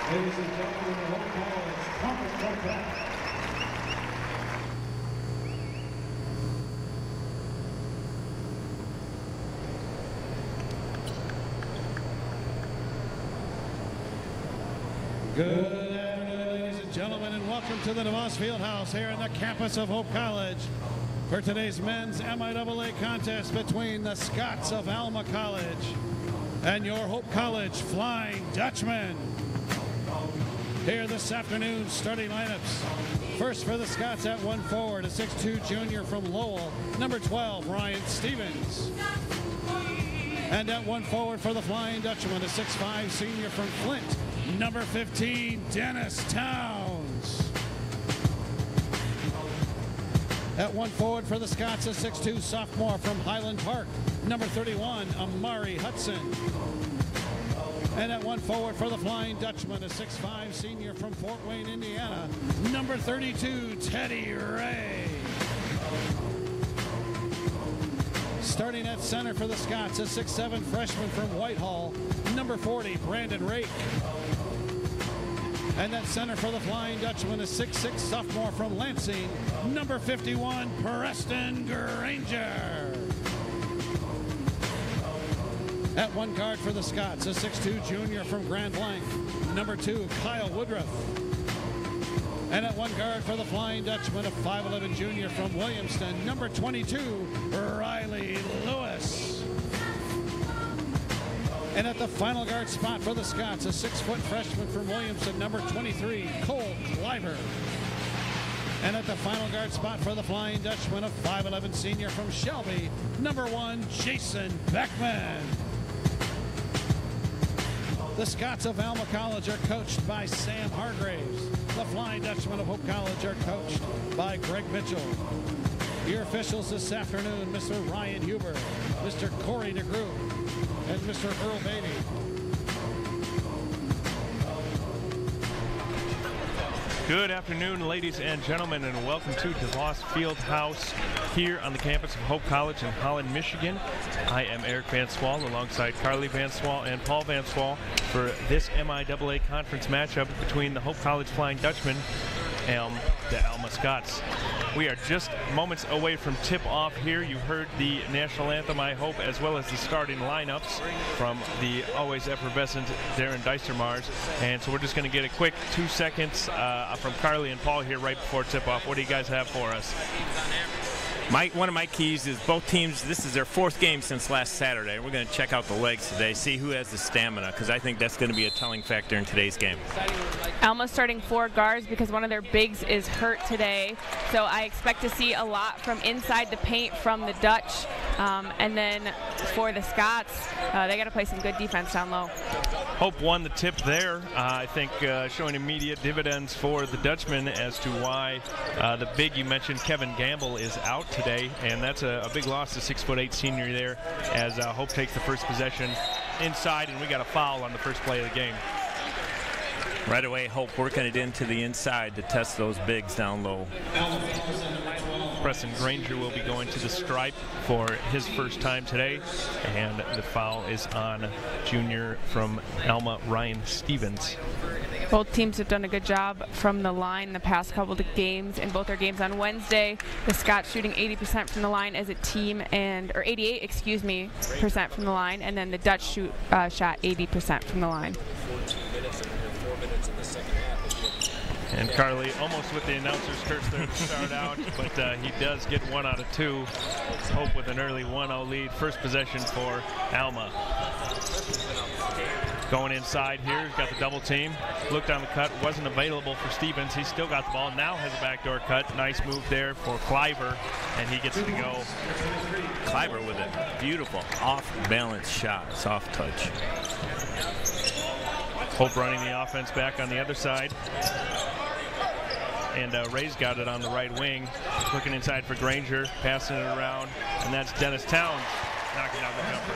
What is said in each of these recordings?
Ladies and gentlemen, the Hope College conference quarterback. Good afternoon, ladies and gentlemen, and welcome to the DeVos Fieldhouse here on the campus of Hope College for today's men's NCAA contest between the Scots of Alma College and your Hope College Flying Dutchmen. Here this afternoon, starting lineups. First for the Scots at 1 forward, a 6'2" junior from Lowell, number 12, Ryan Stevens. And at 1 forward for the Flying Dutchman, a 6'5" senior from Flint, number 15, Dennis Towns. At 1 forward for the Scots, a 6'2" sophomore from Highland Park, number 31, Amari Hudson. And at 1 forward for the Flying Dutchman, a 6'5" senior from Fort Wayne, Indiana, number 32, Teddy Ray. Starting at center for the Scots, a 6'7" freshman from Whitehall, number 40, Brandon Rake. And at center for the Flying Dutchman, a 6'6" sophomore from Lansing, number 51, Preston Granger. At 1 guard for the Scots, a 6'2" junior from Grand Blanc, number 2, Kyle Woodruff. And at 1 guard for the Flying Dutchman, a 5'11" junior from Williamston, number 22, Riley Lewis. And at the final guard spot for the Scots, a 6-foot freshman from Williamston, number 23, Cole Cliver. And at the final guard spot for the Flying Dutchman, a 5'11" senior from Shelby, number 1, Jason Beckman. The Scots of Alma College are coached by Sam Hargraves. The Flying Dutchmen of Hope College are coached by Greg Mitchell. Your officials this afternoon, Mr. Ryan Huber, Mr. Corey DeGroot, and Mr. Earl Beatty. Good afternoon, ladies and gentlemen, and welcome to DeVos Fieldhouse here on the campus of Hope College in Holland, Michigan. I am Eric Van Swal alongside Carly Van Swal and Paul Van Swal for this MIAA conference matchup between the Hope College Flying Dutchmen and the Alma Scots. We are just moments away from tip-off here. You heard the national anthem, I hope, as well as the starting lineups from the always effervescent Darren Dijstermars. And so we're just going to get a quick 2 seconds from Carly and Paul here right before tip-off. What do you guys have for us? One of my keys is both teams, this is their 4th game since last Saturday. We're going to check out the legs today, see who has the stamina, because I think that's going to be a telling factor in today's game. Alma's starting 4 guards because one of their bigs is hurt today. So I expect to see a lot from inside the paint from the Dutch. And then for the Scots, they got to play some good defense down low. Hope won the tip there. I think showing immediate dividends for the Dutchmen as to why the big you mentioned, Kevin Gamble, is out today, and that's a big loss to 6'8" senior there as Hope takes the first possession inside, and we got a foul on the first play of the game. Right away, Hope working it into the inside to test those bigs down low. Preston Granger will be going to the stripe for his first time today, and the foul is on junior from Alma, Ryan Stevens. Both teams have done a good job from the line the past couple of games. In both their games on Wednesday, the Scots shooting 80% from the line as a team, or 88% from the line, and then the Dutch shot 80% from the line. And Carly almost with the announcer's curse there to start out, but he does get 1 out of 2. Hope with an early 1-0 lead. First possession for Alma. Going inside here, he's got the double team. Looked on the cut, wasn't available for Stevens. He's still got the ball, now has a backdoor cut. Nice move there for Cliver, and he gets to go. Cliver with a beautiful off-balance shot, soft touch. Hope running the offense back on the other side. And Ray's got it on the right wing. Looking inside for Granger, passing it around, and that's Dennis Towns knocking out the jumper.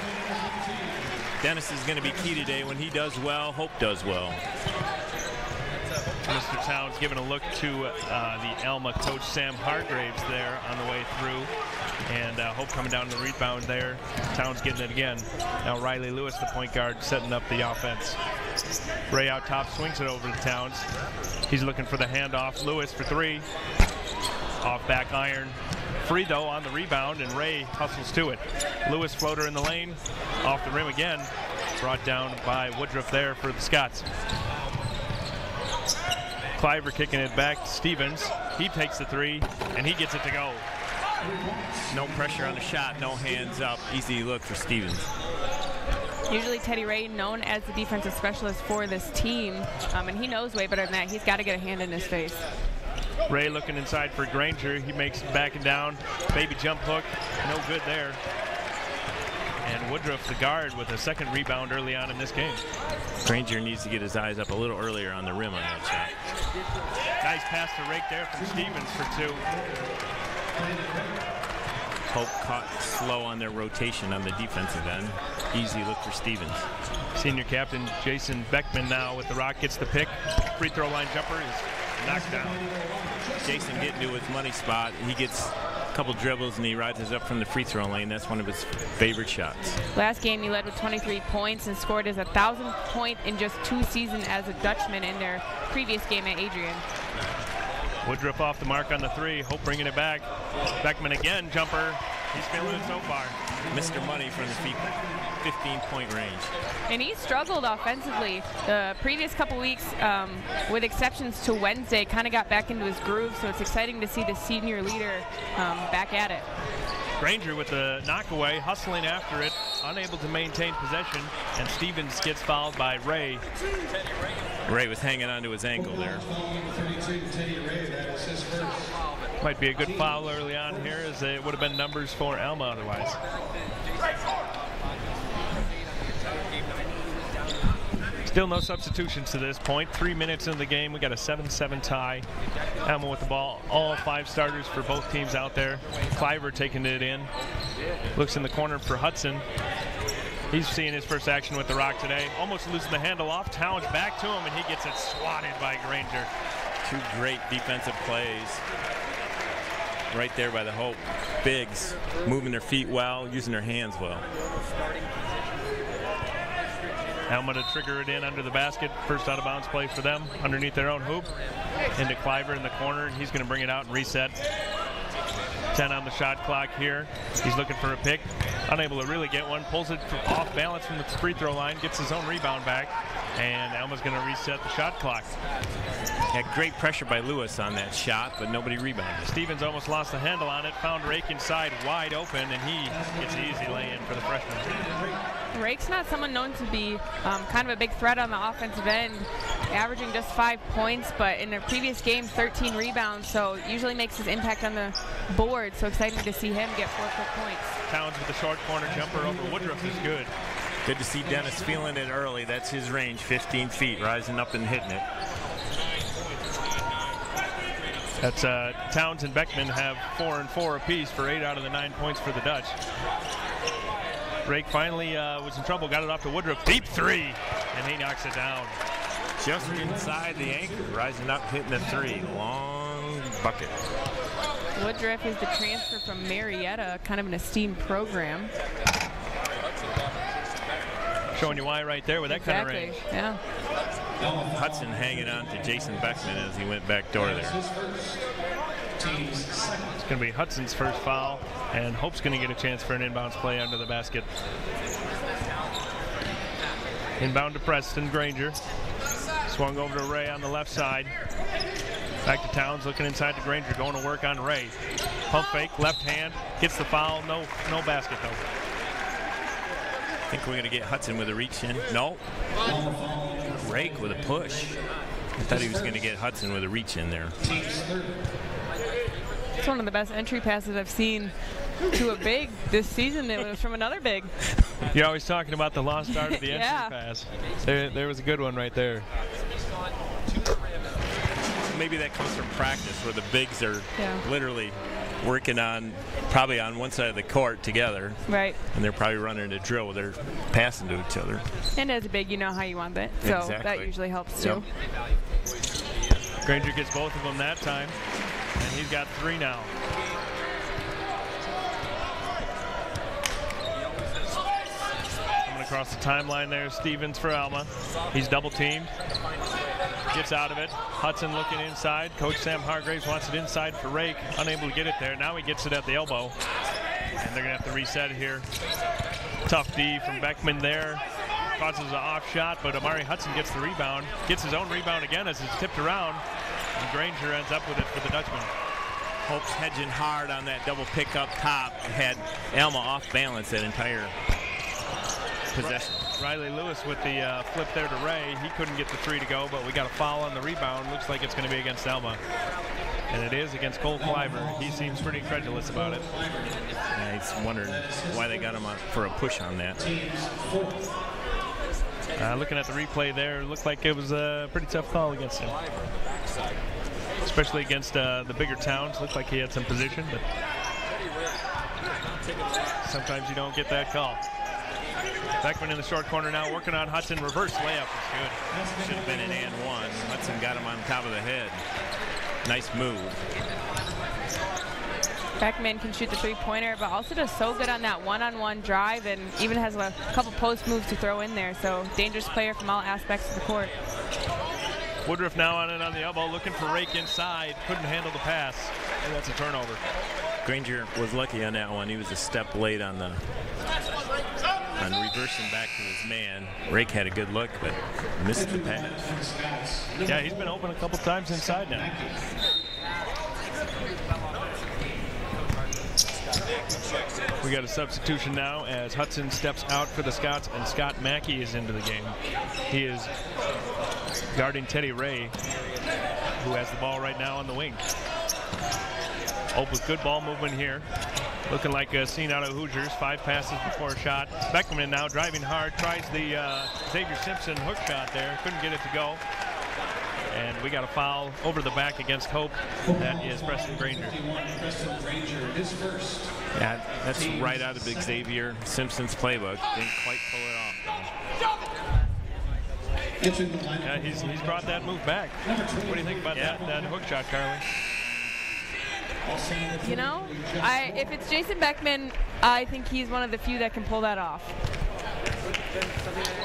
Dennis is going to be key today. When he does well, Hope does well. Mr. Towns giving a look to the Alma coach Sam Hargraves there on the way through. And Hope coming down to the rebound there. Towns getting it again. Now Riley Lewis, the point guard, setting up the offense. Ray out top, swings it over to Towns. He's looking for the handoff. Lewis for three. Off back iron. Free though on the rebound, and Ray hustles to it. Lewis floater in the lane. Off the rim again. Brought down by Woodruff there for the Scots. Cliver kicking it back to Stevens. He takes the three, and he gets it to go. No pressure on the shot, no hands up. Easy look for Stevens. Usually Teddy Ray known as the defensive specialist for this team, and he knows way better than that. He's got to get a hand in his face. Ray looking inside for Granger. He makes it back and down. Baby jump hook, no good there. And Woodruff, the guard, with a second rebound early on in this game. Granger needs to get his eyes up a little earlier on the rim on that shot. Nice pass to Rake there from Stevens for two. Hope caught slow on their rotation on the defensive end. Easy look for Stevens. Senior captain Jason Beckman now with the rock, gets the pick. Free throw line jumper is knocked down. Jason getting to his money spot. He gets a couple dribbles and he rises up from the free throw lane. That's one of his favorite shots. Last game he led with 23 points and scored his 1,000th point in just 2 seasons as a Dutchman in their previous game at Adrian. Woodruff off the mark on the three. Hope bringing it back. Beckman again, jumper. He's feeling it so far. Mr. Money from the 15-point range. And he struggled offensively the previous couple weeks, with exceptions to Wednesday, kind of got back into his groove, so it's exciting to see the senior leader back at it. Granger with the knockaway, hustling after it, unable to maintain possession, and Stevens gets fouled by Ray. Ray was hanging onto his ankle there. Might be a good foul early on here, as it would have been numbers for Alma otherwise. Still no substitutions to this point. 3 minutes into the game. We got a 7-7 tie. Alma with the ball. All 5 starters for both teams out there. Cliver taking it in. Looks in the corner for Hudson. He's seeing his first action with the rock today. Almost losing the handle off. Towns back to him, and he gets it swatted by Granger. 2 great defensive plays right there by the Hope. Bigs moving their feet well, using their hands well. Alma to trigger it in under the basket. First out of bounds play for them underneath their own hoop. Into Cliver in the corner, and he's going to bring it out and reset. 10 on the shot clock here. He's looking for a pick. Unable to really get one. Pulls it off balance from the free throw line. Gets his own rebound back. And Alma's going to reset the shot clock. Had great pressure by Lewis on that shot, but nobody rebounded. Stevens almost lost the handle on it. Found Rake inside wide open, and he gets the easy lay-in for the freshman. Rake's not someone known to be kind of a big threat on the offensive end, averaging just 5 points, but in their previous game, 13 rebounds, so usually makes his impact on the board. So exciting to see him get 4 quick points. Towns with the short corner jumper over Woodruff is good. Good to see Dennis feeling it early. That's his range, 15 feet, rising up and hitting it. That's Towns and Beckman have 4 and 4 apiece for 8 out of the 9 points for the Dutch. Rake finally was in trouble, got it off to Woodruff. Deep three, and he knocks it down. Just inside the anchor, rising up, hitting the three. Long bucket. Woodruff is the transfer from Marietta, kind of an esteemed program. Showing you why right there with that kind of range. Yeah. Hudson hanging on to Jason Beckman as he went back door there. It's going to be Hudson's first foul, and Hope's going to get a chance for an inbounds play under the basket. Inbound to Preston Granger. Swung over to Ray on the left side. Back to Towns, looking inside to Granger, going to work on Ray. Pump fake, left hand, gets the foul. No basket though. I think we're going to get Hudson with a reach in. No. Rake with a push. I thought he was going to get Hudson with a reach in there. It's one of the best entry passes I've seen to a big this season. It was from another big. You're always talking about the lost art of the entry Yeah. pass. There was a good one right there. Maybe that comes from practice where the bigs are Yeah. literally working probably on one side of the court together. Right. And they're probably running a drill where they're passing to each other. And as a big, you know how you want it. So Exactly. that usually helps too. Yep. Granger gets both of them that time, and he's got 3 now. I'm going to across the timeline there. Stevens for Alma. He's double teamed. Gets out of it. Hudson looking inside. Coach Sam Hargraves wants it inside for Rake. Unable to get it there. Now he gets it at the elbow. And they're going to have to reset it here. Tough D from Beckman there. Causes an off shot, but Amari Hudson gets the rebound. Gets his own rebound again as it's tipped around. And Granger ends up with it for the Dutchman. Hope's hedging hard on that double pick up top. Had Alma off balance that entire possession. Riley Lewis with the flip there to Ray. He couldn't get the three to go, but we got a foul on the rebound. Looks like it's going to be against Alma. And it is against Cole Kleiber. He seems pretty incredulous about it. Yeah, he's wondering why they got him on for a push on that. Looking at the replay there, it looked like it was a pretty tough call against him. Especially against the bigger towns. Looked like he had some position, but sometimes you don't get that call. Beckman in the short corner now, working on Hudson. Reverse layup is good. Should have been an and one. Hudson got him on top of the head. Nice move. Beckman can shoot the three-pointer, but also does so good on that one-on-one drive, and even has a couple post moves to throw in there. So dangerous player from all aspects of the court. Woodruff now on it on the elbow, looking for Rake inside. Couldn't handle the pass, and that's a turnover. Granger was lucky on that one. He was a step late on reversing back to his man. Rake had a good look, but missed the pass. Yeah, he's been open a couple times inside now. We got a substitution now as Hudson steps out for the Scots and Scott Mackey is into the game. He is guarding Teddy Ray, who has the ball right now on the wing. Hope with good ball movement here. Looking like a scene out of Hoosiers. 5 passes before a shot. Beckman now driving hard, tries the Xavier Simpson hook shot there. Couldn't get it to go. And we got a foul over the back against Hope. That is Preston Granger. Yeah, that's right out of Xavier Simpson's playbook. Didn't quite pull it off, though. Yeah, he's brought that move back. What do you think about that hook shot, Carly? You know, if it's Jason Beckman, I think he's one of the few that can pull that off.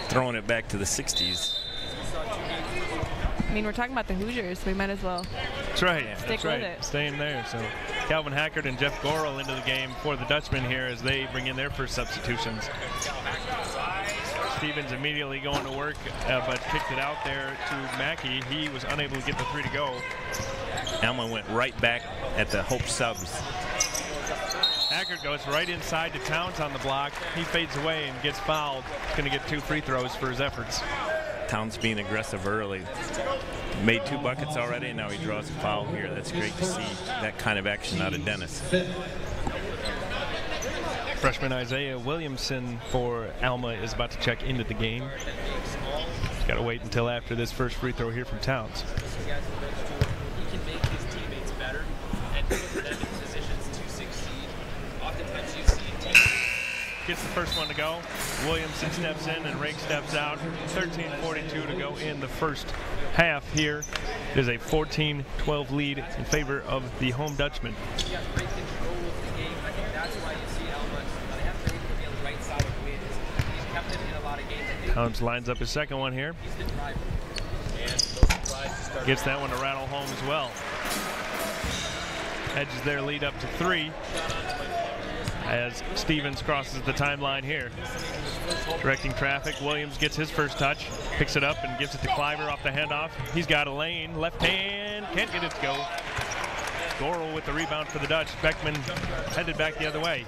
Throwing it back to the 60s. I mean, we're talking about the Hoosiers. We might as well. That's right. Stick with it. Staying there. So Calvin Hackert and Jeff Gorel into the game for the Dutchmen here as they bring in their first substitutions. Stevens immediately going to work, but kicked it out there to Mackey. He was unable to get the three to go. Alma went right back at the Hope subs. Hackert goes right inside to Towns on the block. He fades away and gets fouled. Going to get 2 free throws for his efforts. Towns being aggressive early. Made 2 buckets already, and now he draws a foul here. That's great to see that kind of action out of Dennis. Freshman Isaiah Williamson for Alma is about to check into the game. He's got to wait until after this first free throw here from Towns. He can make his teammates better and put them in positions to succeed. Oftentimes you see teams. Gets the first one to go. Williamson steps in and Rake steps out. 13:42 to go in the first half here. It is a 14-12 lead in favor of the home Dutchman. He has great control of the game. I think that's why you see Alma. They have to be on the right side of the win. He's kept them in a lot of games. Towns lines up his second one here. He's the driver. Gets that one to rattle home as well. Edges their lead up to 3 as Stevens crosses the timeline here. Directing traffic, Williams gets his first touch, picks it up and gives it to Kleiber off the handoff. He's got a lane, left hand, can't get it to go. Gorel with the rebound for the Dutch. Beckman headed back the other way.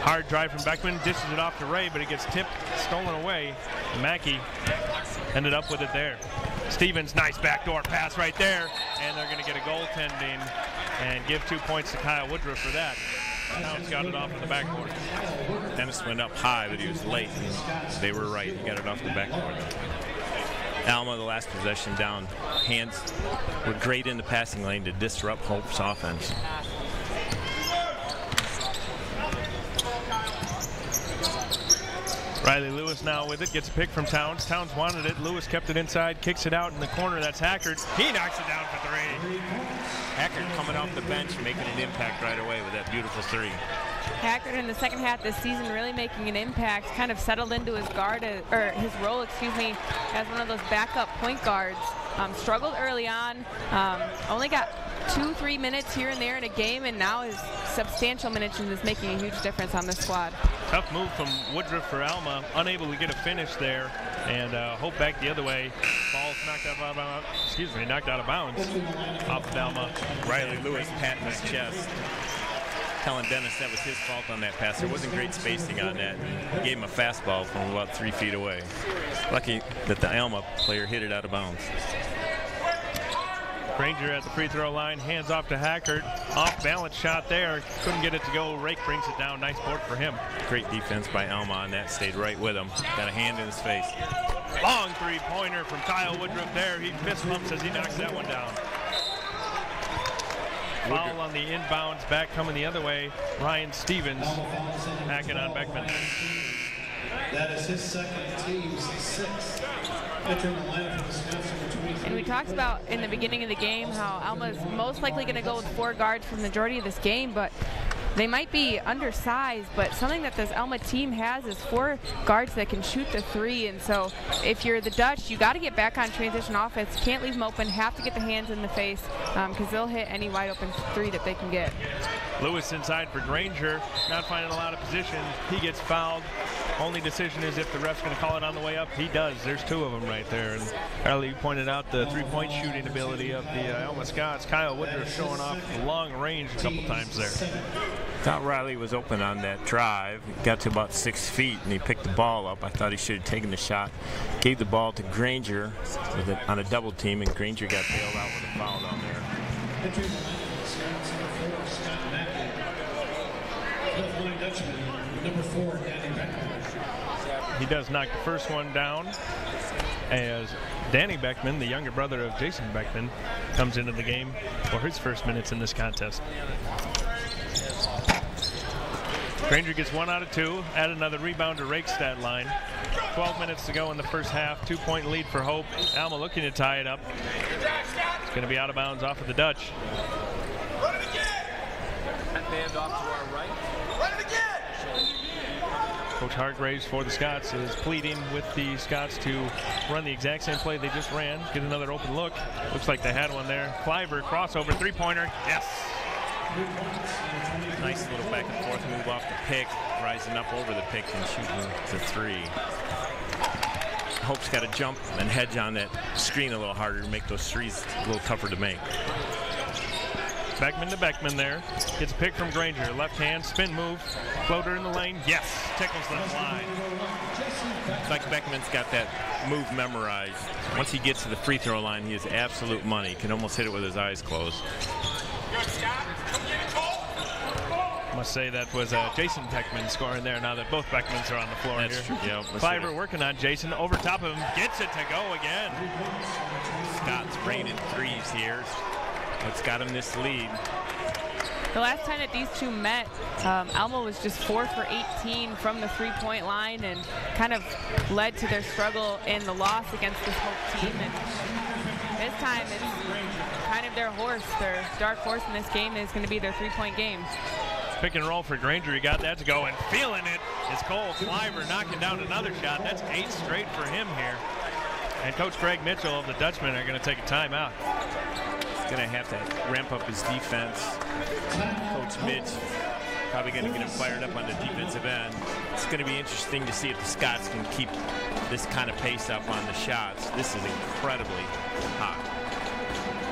Hard drive from Beckman, dishes it off to Ray, but it gets tipped, stolen away. Mackey ended up with it there. Stevens, nice backdoor pass right there, and they're going to get a goaltending and give 2 points to Kyle Woodruff for that. Towns got it off of the backboard. Dennis went up high, but he was late. They were right. He got it off the backboard. Alma, the last possession down. Hands were great in the passing lane to disrupt Hope's offense. Riley Lewis now with it, gets a pick from Towns. Towns wanted it. Lewis kept it inside, kicks it out in the corner. That's Hackert. He knocks it down for 3. Hackert coming off the bench, making an impact right away with that beautiful 3. Hackert in the second half this season really making an impact, kind of settled into his his role, as one of those backup point guards. Struggled early on, only got 2-3 minutes here and there in a game, and now his substantial minutes is making a huge difference on this squad. Tough move from Woodruff for Alma, unable to get a finish there, and Hope back the other way. Ball's knocked out of bounds off of Alma. Riley Lewis patting his chest, telling Dennis that was his fault on that pass. There wasn't great spacing on that. He gave him a fastball from about 3 feet away. Lucky that the Alma player hit it out of bounds. Granger at the free throw line, hands off to Hackert. Off balance shot there, couldn't get it to go. Rake brings it down, nice board for him. Great defense by Alma on that, stayed right with him. Got a hand in his face. Long three-pointer from Kyle Woodruff there. He fist bumps as he knocks that one down. Foul on the inbounds, back coming the other way. Ryan Stevens hacking on Beckman. That is his second, team's sixth. And we talked about in the beginning of the game how Alma's most likely going to go with 4 guards for the majority of this game, but they might be undersized, but something that this Alma team has is 4 guards that can shoot the 3, and so if you're the Dutch, you got to get back on transition offense. Can't leave them open, have to get the hands in the face, because they'll hit any wide open 3 that they can get. Lewis inside for Granger, not finding a lot of position. He gets fouled. Only decision is if the ref's going to call it on the way up. He does. There's 2 of them right there. And Carly pointed out the three-point shooting ability of the Alma Scots. Kyle Woodruff showing off long range a couple times there. Thought Riley was open on that drive. He got to about 6 feet and he picked the ball up. I thought he should have taken the shot. Gave the ball to Granger on a double team, and Granger got bailed out with a foul down there. Number 4, Danny Beckman. He does knock the first one down as Danny Beckman, the younger brother of Jason Beckman, comes into the game for his first minutes in this contest. Granger gets 1 out of 2. Add another rebound to Rake's stat line. 12 minutes to go in the first half. 2-point lead for Hope. Alma looking to tie it up. It's going to be out of bounds off of the Dutch. Run it again! Hand off to our right. Run it again! Coach Hargraves for the Scots is pleading with the Scots to run the exact same play they just ran. Get another open look. Looks like they had one there. Cliver, crossover, 3-pointer. Yes! Nice little back and forth move off the pick, rising up over the pick and shooting the 3. Hope's got to jump and hedge on that screen a little harder to make those 3s a little tougher to make. Beckman to Beckman there. Gets a pick from Granger. Left hand, spin move. Floater in the lane. Yes! Tickles the line. It's like Beckman's got that move memorized. Once he gets to the free throw line, he is absolute money. He can almost hit it with his eyes closed. Must say that was Jason Beckman scoring there now that both Beckmans are on the floor. That's here. true. Yeah, Cliver working on Jason. Over top of him. Gets it to go again. Scott's raining 3s here. What's got him this lead? The last time that these two met, Alma was just 4 for 18 from the 3-point line and kind of led to their struggle in the loss against this Hope team. And this time it's kind of their horse, their dark horse in this game is going to be their 3-point game. Pick and roll for Granger. He got that to go, and feeling it is Cole Cliver knocking down another shot. That's 8 straight for him here. And Coach Greg Mitchell of the Dutchmen are going to take a timeout. Going to have to ramp up his defense. Coach Mitch probably going to get him fired up on the defensive end. It's going to be interesting to see if the Scots can keep this kind of pace up on the shots. This is incredibly hot.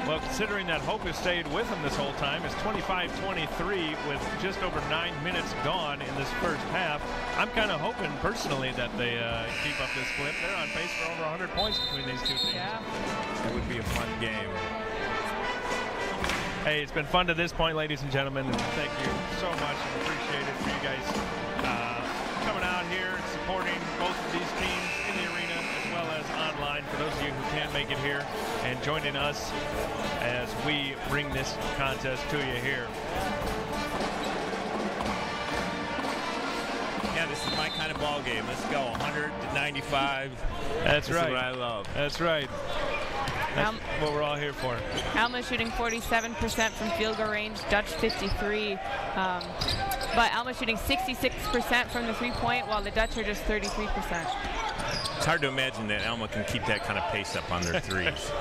Well, considering that Hope has stayed with him this whole time, it's 25-23 with just over 9 minutes gone in this first half. I'm kind of hoping personally that they keep up this clip. They're on pace for over 100 points between these two teams. Yeah. It would be a fun game. Hey, it's been fun to this point, ladies and gentlemen. And thank you so much. I appreciate it for you guys coming out here and supporting both of these teams in the arena as well as online. For those of you who can't make it here and joining us as we bring this contest to you here. Yeah, this is my kind of ball game. Let's go 100-95. That's right. This is what I love. That's right. That's what we're all here for. Alma shooting 47% from field goal range, Dutch 53. But Alma shooting 66% from the three-point, while the Dutch are just 33%. It's hard to imagine that Alma can keep that kind of pace up on their threes.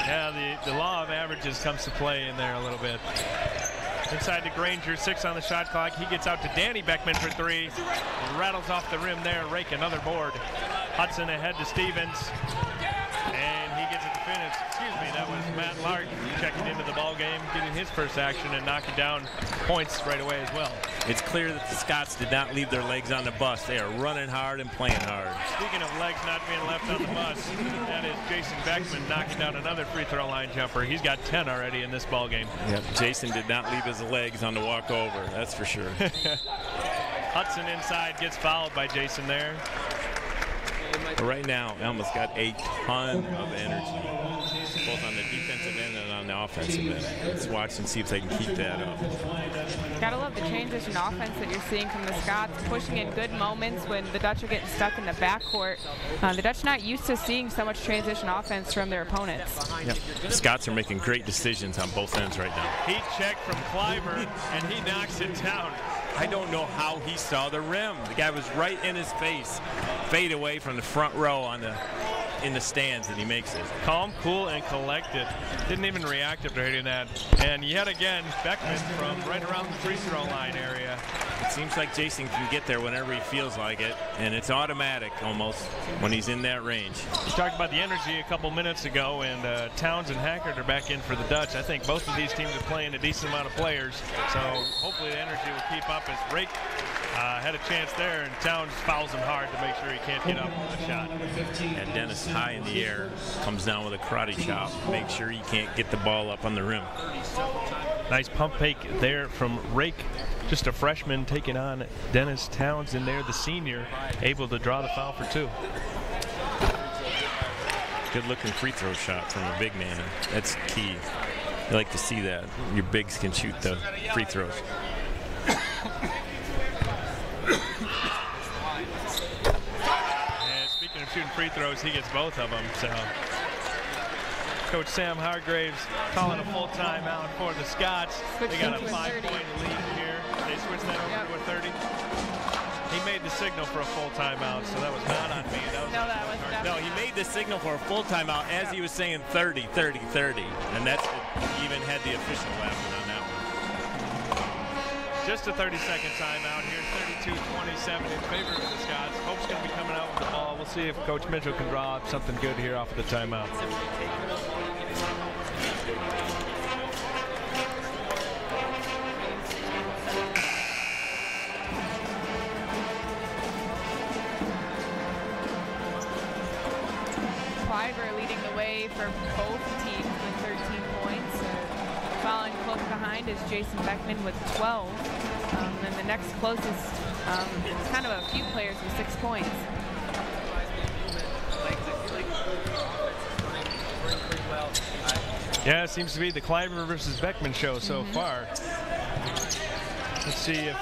Yeah, the law of averages comes to play in there a little bit. Inside to Granger, 6 on the shot clock. He gets out to Danny Beckman for 3. Rattles off the rim there. Rake another board. Hudson ahead to Stevens. And he gets it to finish. Excuse me, that was Matt Lark checking into the ball game, getting his first action and knocking down points right away as well. It's clear that the Scots did not leave their legs on the bus. They are running hard and playing hard. Speaking of legs not being left on the bus, that is Jason Beckman knocking down another free throw line jumper. He's got 10 already in this ball game. Yep, Jason did not leave his legs on the walk over, that's for sure. Hudson inside gets fouled by Jason there. But right now, Alma's got a ton of energy, both on the defensive end and on the offensive end. Let's watch and see if they can keep that up. Gotta love the transition offense that you're seeing from the Scots, pushing in good moments when the Dutch are getting stuck in the backcourt. The Dutch not used to seeing so much transition offense from their opponents. Yep. The Scots are making great decisions on both ends right now. Heat check from Clyber, and he knocks it down. I don't know how he saw the rim. The guy was right in his face. Fade away from the front row in the stands, and he makes it. Calm, cool, and collected. Didn't even react after hitting that. And yet again, Beckman from right around the free throw line area. It seems like Jason can get there whenever he feels like it, and it's automatic almost when he's in that range. We talked about the energy a couple minutes ago, and Towns and Hackert are back in for the Dutch. I think both of these teams are playing a decent amount of players, so hopefully the energy will keep up as Rake had a chance there, and Towns fouls him hard to make sure he can't get up with a shot. And Dennis high in the air comes down with a karate chop, make sure he can't get the ball up on the rim. Nice pump fake there from Rake. Just a freshman taking on Dennis Towns in there, the senior, able to draw the foul for 2. Good looking free throw shot from a big man. That's key. You like to see that. Your bigs can shoot the free throws. And speaking of shooting free throws, he gets both of them. So Coach Sam Hargraves calling a full timeout for the Scots. They got a 5-point lead here. They switched that over to a 30. He made the signal for a full timeout, so that was not on me. That was No, he made the signal for a full timeout as he was saying 30, 30, 30. And that's he even had the official laughing on that one. Just a 30-second timeout here, 32-27 in favor of the Scots. Hope's going to be coming out with the ball. We'll see if Coach Mitchell can draw up something good here off of the timeout. Clyber leading the way for both teams with 13 points. Following close behind is Jason Beckman with 12. And the next closest, it's kind of a few players with 6 points. Yeah, it seems to be the Clyber versus Beckman show so far. Let's see if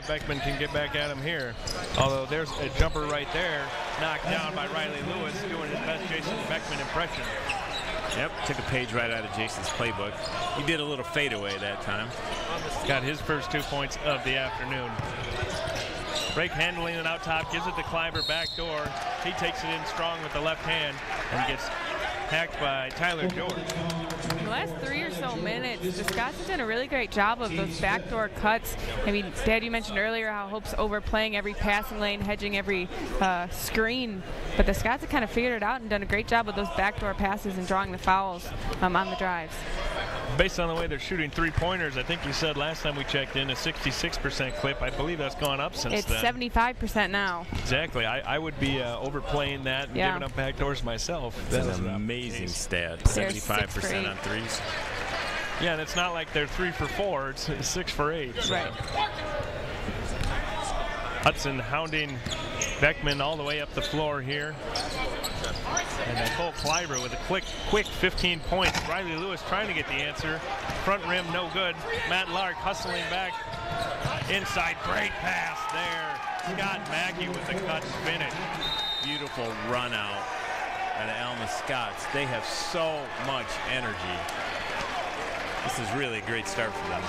Beckman can get back at him here. Although there's a jumper right there, knocked down by Riley Lewis, doing his best Jason Beckman impression. Yep, took a page right out of Jason's playbook. He did a little fadeaway that time. Got his first 2 points of the afternoon. Rake handling it out top, gives it to Clyber back door. He takes it in strong with the left hand and gets hacked by Tyler George. In the last 3 or so minutes, the Scots have done a really great job of those backdoor cuts. I mean, Dad, you mentioned earlier how Hope's overplaying every passing lane, hedging every screen, but the Scots have kind of figured it out and done a great job with those backdoor passes and drawing the fouls on the drives. Based on the way they're shooting three-pointers, I think you said last time we checked in a 66% clip. I believe that's gone up since then. It's 75% now. Exactly. I would be overplaying that and giving up backdoors myself. That's an amazing stat. 75% on threes. Yeah, and it's not like they're 3 for 4. It's 6 for 8. So. Right. Hudson hounding Beckman all the way up the floor here. And Cole Clyber with a quick 15 points. Riley Lewis trying to get the answer. Front rim, no good. Matt Lark hustling back. Inside, great pass there. Scott Mackey with the cut finish. Beautiful run out by the Alma Scots. They have so much energy. This is really a great start for them.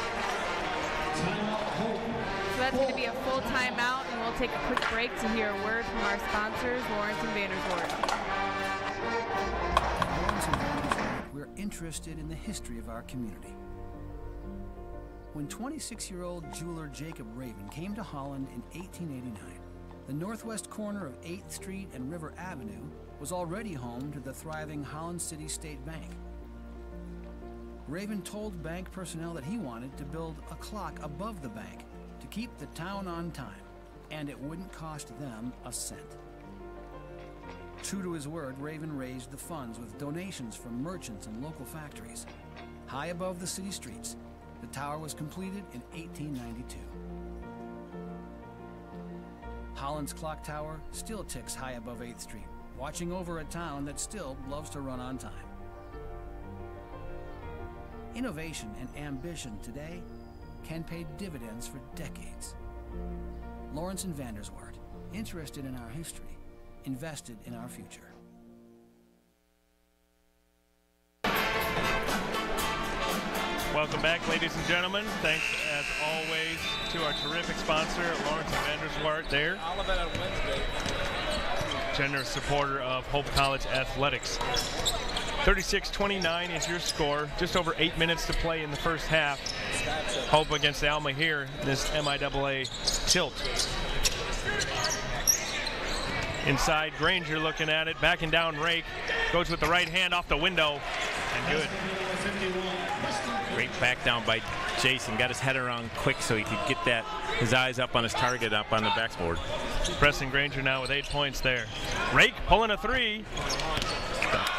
So that's going to be a full timeout, and we'll take a quick break to hear a word from our sponsors, Lawrence and Vanderswart. We're interested in the history of our community. When 26-year-old jeweler Jacob Raven came to Holland in 1889, the northwest corner of 8th Street and River Avenue was already home to the thriving Holland City State Bank. Raven told bank personnel that he wanted to build a clock above the bank to keep the town on time, and it wouldn't cost them a cent. True to his word, Raven raised the funds with donations from merchants and local factories. High above the city streets, the tower was completed in 1892. Holland's clock tower still ticks high above 8th Street, watching over a town that still loves to run on time. Innovation and ambition today can pay dividends for decades. Lawrence and Vanderswart, interested in our history, invested in our future. Welcome back, ladies and gentlemen. Thanks, as always, to our terrific sponsor, Lawrence and Vanderswart there. Generous supporter of Hope College Athletics. 36-29 is your score. Just over 8 minutes to play in the first half. Hope against Alma here, this MIAA tilt. Inside, Granger looking at it, backing down Rake. Goes with the right hand off the window, and good. Great back down by Jason. Got his head around quick so he could get his eyes up on his target up on the backboard. Preston Granger now with 8 points there. Rake pulling a three.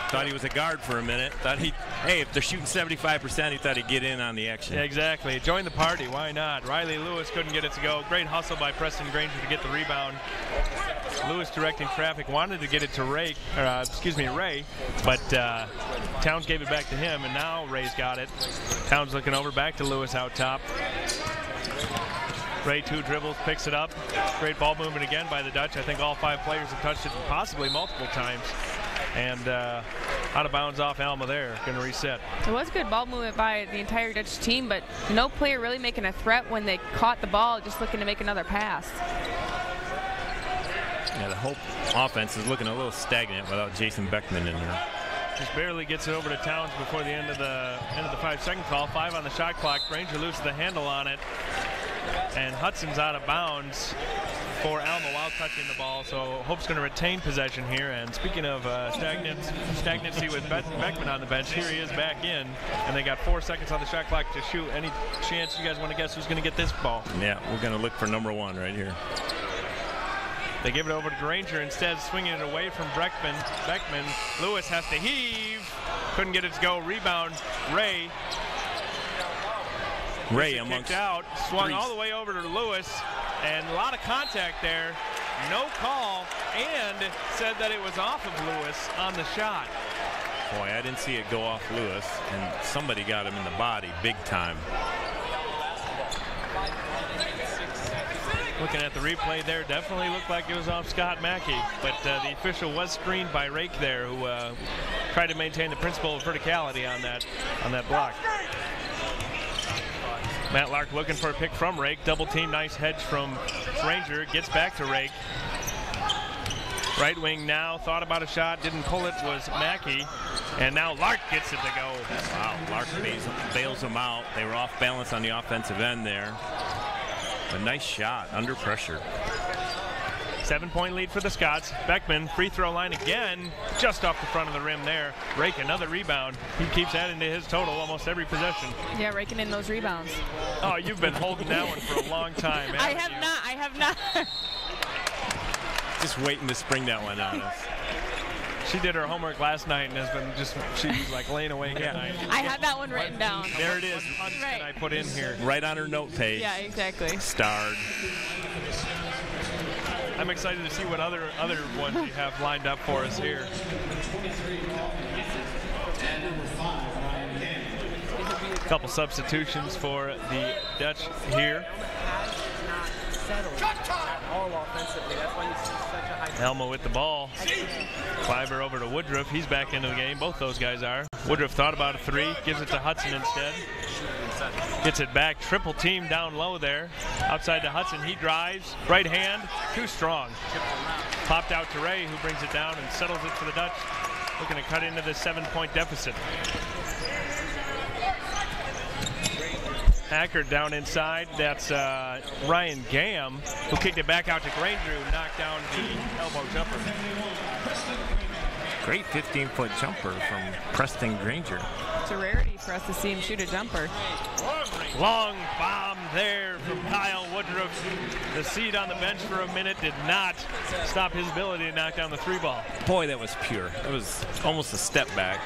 Thought he was a guard for a minute. Hey, if they're shooting 75%, he thought he'd get in on the action. Yeah, exactly. Join the party. Why not? Riley Lewis couldn't get it to go. Great hustle by Preston Granger to get the rebound. Lewis directing traffic, wanted to get it to Ray, but Towns gave it back to him, and now Ray's got it. Towns looking over, back to Lewis out top. Ray 2 dribbles, picks it up. Great ball movement again by the Dutch. I think all 5 players have touched it possibly multiple times. And out of bounds off Alma there, going to reset. It was good ball movement by the entire Dutch team, but no player really making a threat when they caught the ball, just looking to make another pass. Yeah, the Hope offense is looking a little stagnant without Jason Beckman in there. Just barely gets it over to Towns before the end of the 5-second call. 5 on the shot clock. Granger loses the handle on it, and Hudson's out of bounds for Alma while touching the ball. So Hope's going to retain possession here. And speaking of stagnancy with Beckman on the bench, here he is back in, and they got 4 seconds on the shot clock to shoot. Any chance you guys want to guess who's going to get this ball? Yeah, we're going to look for number 1 right here. They give it over to Granger, instead swinging it away from Beckman. Lewis has to heave. Couldn't get it to go. Rebound, Ray amongst out, swung threes. all the way over to Lewis, and a lot of contact there. No call, and said that it was off of Lewis on the shot. Boy, I didn't see it go off Lewis, and somebody got him in the body big time. Looking at the replay there, definitely looked like it was off Scott Mackey, but the official was screened by Rake there, who tried to maintain the principle of verticality on that block. Matt Lark looking for a pick from Rake. Double team, nice hedge from Granger. Gets back to Rake. Right wing now, thought about a shot, didn't pull it, was Mackey. And now Lark gets it to go. Wow, Lark bails him out. They were off balance on the offensive end there. A nice shot, under pressure. 7-point lead for the Scots. Beckman, free throw line again, just off the front of the rim there. Rake, another rebound. He keeps adding to his total almost every possession. Yeah, raking in those rebounds. Oh, you've been holding that one for a long time, I have not. Just waiting to spring that one on us. She did her homework last night and has been she was like laying awake at night. I have that one written down. There it is. What Right. can I put in here? Right on her note page. Yeah, exactly. Starred. I'm excited to see what other ones you have lined up for us here. A couple substitutions for the Dutch here. Alma with the ball. Kleiber over to Woodruff. He's back into the game. Both those guys are. Woodruff thought about a 3, gives it to Hudson instead. Gets it back, triple team down low there. Outside to Hudson, he drives, right hand, too strong. Popped out to Ray, who brings it down and settles it for the Dutch. Looking to cut into the 7-point deficit. Hackard down inside. That's Ryan Gam, who kicked it back out to Granger, who knocked down the elbow jumper. Great 15-foot jumper from Preston Granger. It's a rarity for us to see him shoot a jumper. Long bomb there from Kyle Woodruff. The seat on the bench for a minute did not stop his ability to knock down the 3-ball. Boy, that was pure. It was almost a step back,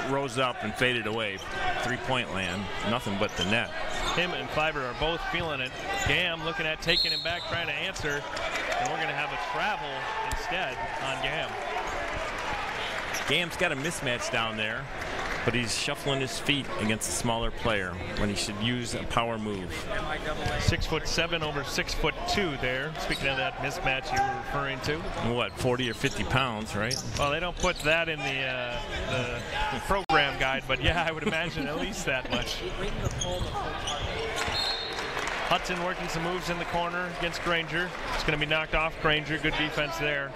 rose up and faded away. 3-point land, nothing but the net. Him and Kleiber are both feeling it. Gam looking at taking him back, trying to answer, and we're going to have a travel instead on Gam. Gam's got a mismatch down there, but he's shuffling his feet against a smaller player when he should use a power move. 6'7" over 6'2" there. Speaking of that mismatch you were referring to. What, 40 or 50 pounds, right? Well, they don't put that in the program guide, but yeah, I would imagine at least that much. Hudson working some moves in the corner against Granger. It's going to be knocked off Granger. Good defense there.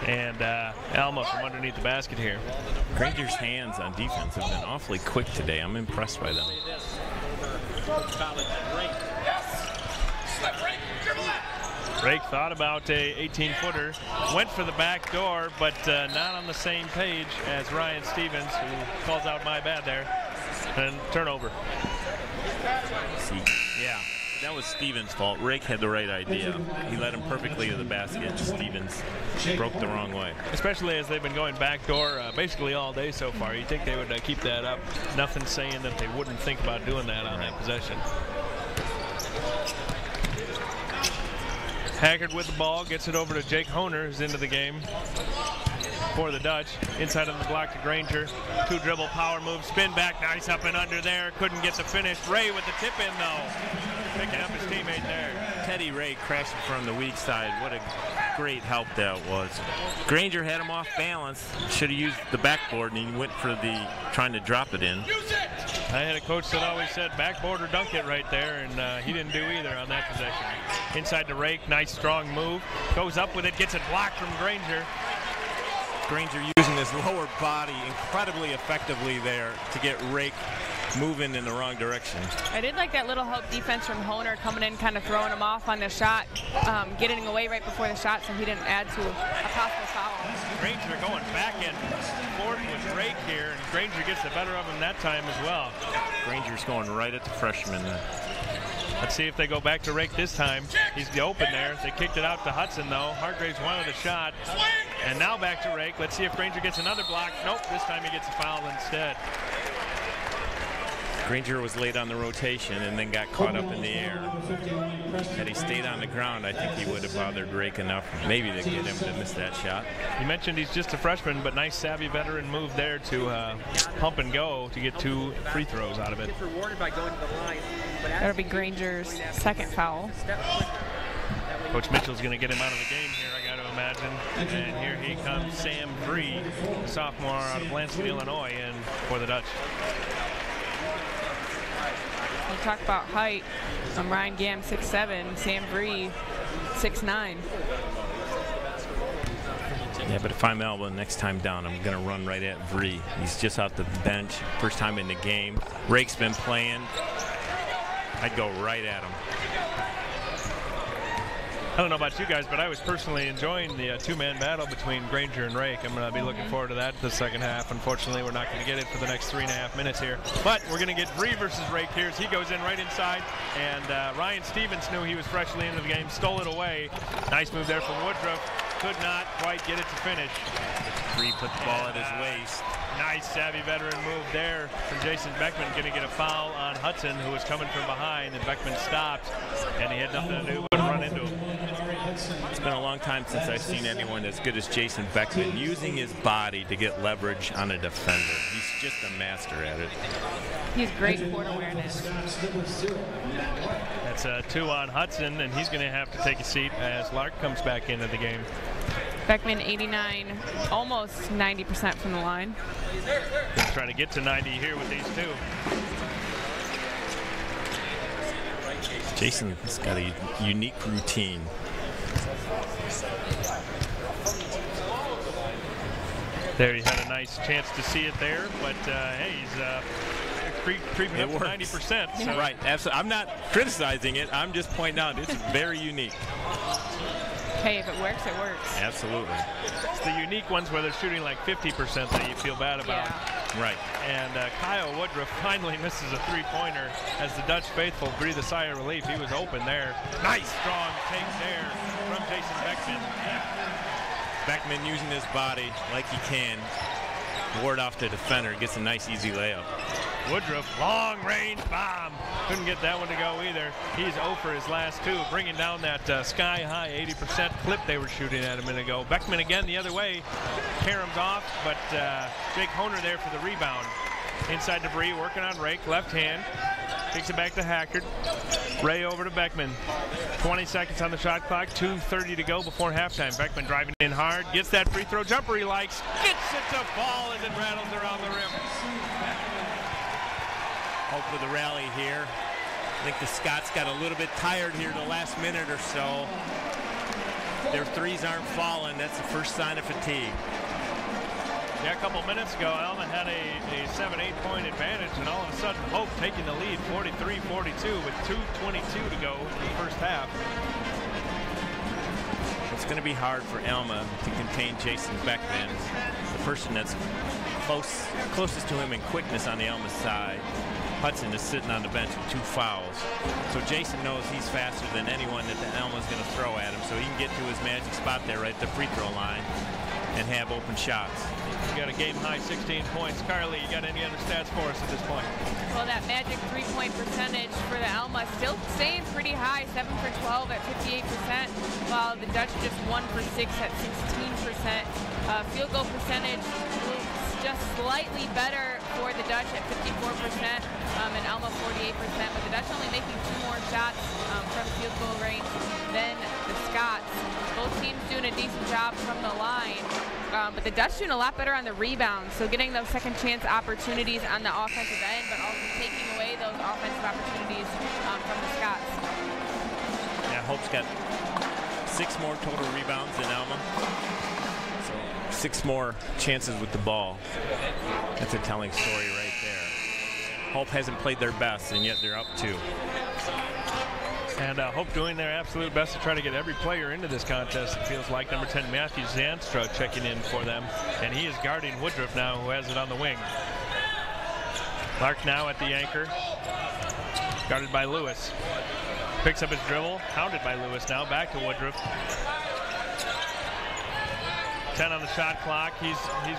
And Alma from underneath the basket here. Granger's hands on defense have been awfully quick today. I'm impressed by them. Rake thought about a 18-footer. Went for the back door, but not on the same page as Ryan Stevens, who calls out my bad there. And turnover. See, yeah, that was Stevens' fault. Rake had the right idea. He led him perfectly to the basket. Stevens broke the wrong way. Especially as they've been going backdoor basically all day so far. You'd think they would keep that up. Nothing saying that they wouldn't think about doing that on that possession. Haggard with the ball, gets it over to Jake Honer, who's into the game for the Dutch. Inside of the block to Granger. 2-dribble power move, spin back, nice up and under there. Couldn't get the finish. Ray with the tip in though. Picking up his teammate there. Teddy Ray crashing from the weak side. What a great help that was. Granger had him off balance. Should have used the backboard and he went for the trying to drop it in. I had a coach that always said backboard or dunk it right there, and he didn't do either on that possession. Inside to Rake, nice strong move. Goes up with it, gets it blocked from Granger. Granger using his lower body incredibly effectively there to get Rake moving in the wrong direction. I did like that little help defense from Honer coming in, kind of throwing him off on the shot, getting away right before the shot so he didn't add to a possible foul. Granger going back and forth with Rake here, and Granger gets the better of him that time as well. Granger's going right at the freshman. Let's see if they go back to Rake this time. He's the open there. They kicked it out to Hudson though. Hargraves wanted the shot. And now back to Rake. Let's see if Granger gets another block. Nope, this time he gets a foul instead. Granger was late on the rotation and then got caught up in the air. Had he stayed on the ground, I think he would have bothered Rake enough maybe to get him to miss that shot. You mentioned he's just a freshman, but nice savvy veteran move there to pump and go to get 2 free throws out of it. That'll be Granger's second foul. Coach Mitchell's going to get him out of the game here, I got to imagine. And here he comes, Sam Vree, sophomore out of Lansing, Illinois, in for the Dutch. We talk about height. Ryan Gam 6'7", Sam Vree 6'9". Yeah, but if I'm Alba next time down, I'm going to run right at Vree. He's just out the bench, first time in the game. Rake's been playing. I'd go right at him. I don't know about you guys, but I was personally enjoying the two-man battle between Granger and Rake. I'm going to be looking forward to that the second half. Unfortunately, we're not going to get it for the next 3.5 minutes here. But we're going to get Vree versus Rake here as he goes in right inside. And Ryan Stevens knew he was freshly into the game, stole it away. Nice move there from Woodruff. Could not quite get it to finish. Vree put the ball at his waist. Nice savvy veteran move there from Jason Beckman. Going to get a foul on Hudson, who was coming from behind, and Beckman stopped, and he had nothing to do but run into him. It's been a long time since I've seen anyone as good as Jason Beckman using his body to get leverage on a defender. He's just a master at it. He's great court awareness. That's a 2 on Hudson, and he's going to have to take a seat as Lark comes back into the game. Beckman 89, almost 90% from the line. He's trying to get to 90 here with these two. Jason's got a unique routine. There, he had a nice chance to see it there, but hey, he's creeping up to 90%. So. Right, absolutely. I'm not criticizing it. I'm just pointing out it's very unique. Hey, if it works, it works. Absolutely. It's the unique ones where they're shooting like 50% that you feel bad about. Yeah. Right. And Kyle Woodruff finally misses a three-pointer as the Dutch faithful breathe a sigh of relief. He was open there. Nice strong take there from Jason Beckman. Beckman using his body like he can. Ward off the defender, gets a nice easy layup. Woodruff, long range bomb. Couldn't get that one to go either. He's 0 for his last 2, bringing down that sky high 80% clip they were shooting at a minute ago. Beckman again the other way. Karam's off, but Jake Honer there for the rebound. Inside debris, working on Rake, left hand. Kicks it back to Hackard. Ray over to Beckman. 20 seconds on the shot clock, 2:30 to go before halftime. Beckman driving in hard, gets that free throw jumper he likes, gets it to fall as it rattles around the rim. Hope with the rally here. I think the Scots got a little bit tired here the last minute or so. Their threes aren't falling. That's the first sign of fatigue. Yeah, a couple minutes ago, Alma had a 7-8 point advantage, and all of a sudden Hope taking the lead 43-42 with 2:22 to go in the first half. It's going to be hard for Alma to contain Jason Beckman, the person that's closest to him in quickness on the Alma side. Hudson is sitting on the bench with 2 fouls. So Jason knows he's faster than anyone that the Alma's going to throw at him, so he can get to his magic spot there right at the free throw line and have open shots. You got a game-high 16 points. Carly, you got any other stats for us at this point? Well, that magic three-point percentage for the Alma still staying pretty high, 7 for 12 at 58%, while the Dutch just 1 for 6 at 16%. Field goal percentage just slightly better for the Dutch at 54%, and Alma 48%, but the Dutch only making 2 more shots from field goal range than the Scots. Both teams doing a decent job from the line, but the Dutch doing a lot better on the rebound, so getting those second chance opportunities on the offensive end, but also taking away those offensive opportunities from the Scots. Yeah, Hope's got 6 more total rebounds than Alma. 6 more chances with the ball. That's a telling story right there. Hope hasn't played their best, and yet they're up 2. And Hope doing their absolute best to try to get every player into this contest. It feels like number 10, Matthew Zanstra, checking in for them. And he is guarding Woodruff now, who has it on the wing. Clark now at the anchor, guarded by Lewis. Picks up his dribble, hounded by Lewis now, back to Woodruff. 10 on the shot clock. He's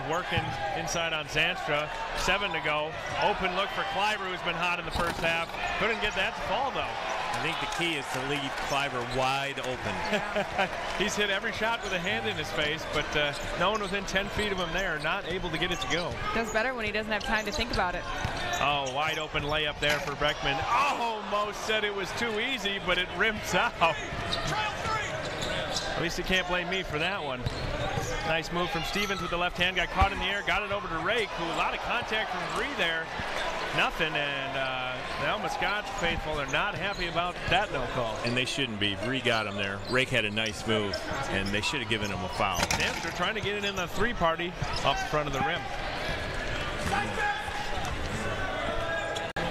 working inside on Zanstra. 7 to go. Open look for Cliver, who's been hot in the first half. Couldn't get that to fall, though. I think the key is to leave Cliver wide open. He's hit every shot with a hand in his face, but no one within 10 feet of him there, not able to get it to go. Does better when he doesn't have time to think about it. Oh, wide open layup there for Beckman. Almost said it was too easy, but it rims out. At least you can't blame me for that one. Nice move from Stevens with the left hand. Got caught in the air, got it over to Rake, who a lot of contact from 3 there. Nothing, and the Alma Scots faithful are not happy about that no call. And they shouldn't be. Bree got him there. Rake had a nice move, and they should have given him a foul. They're trying to get it in the 3-party up front of the rim.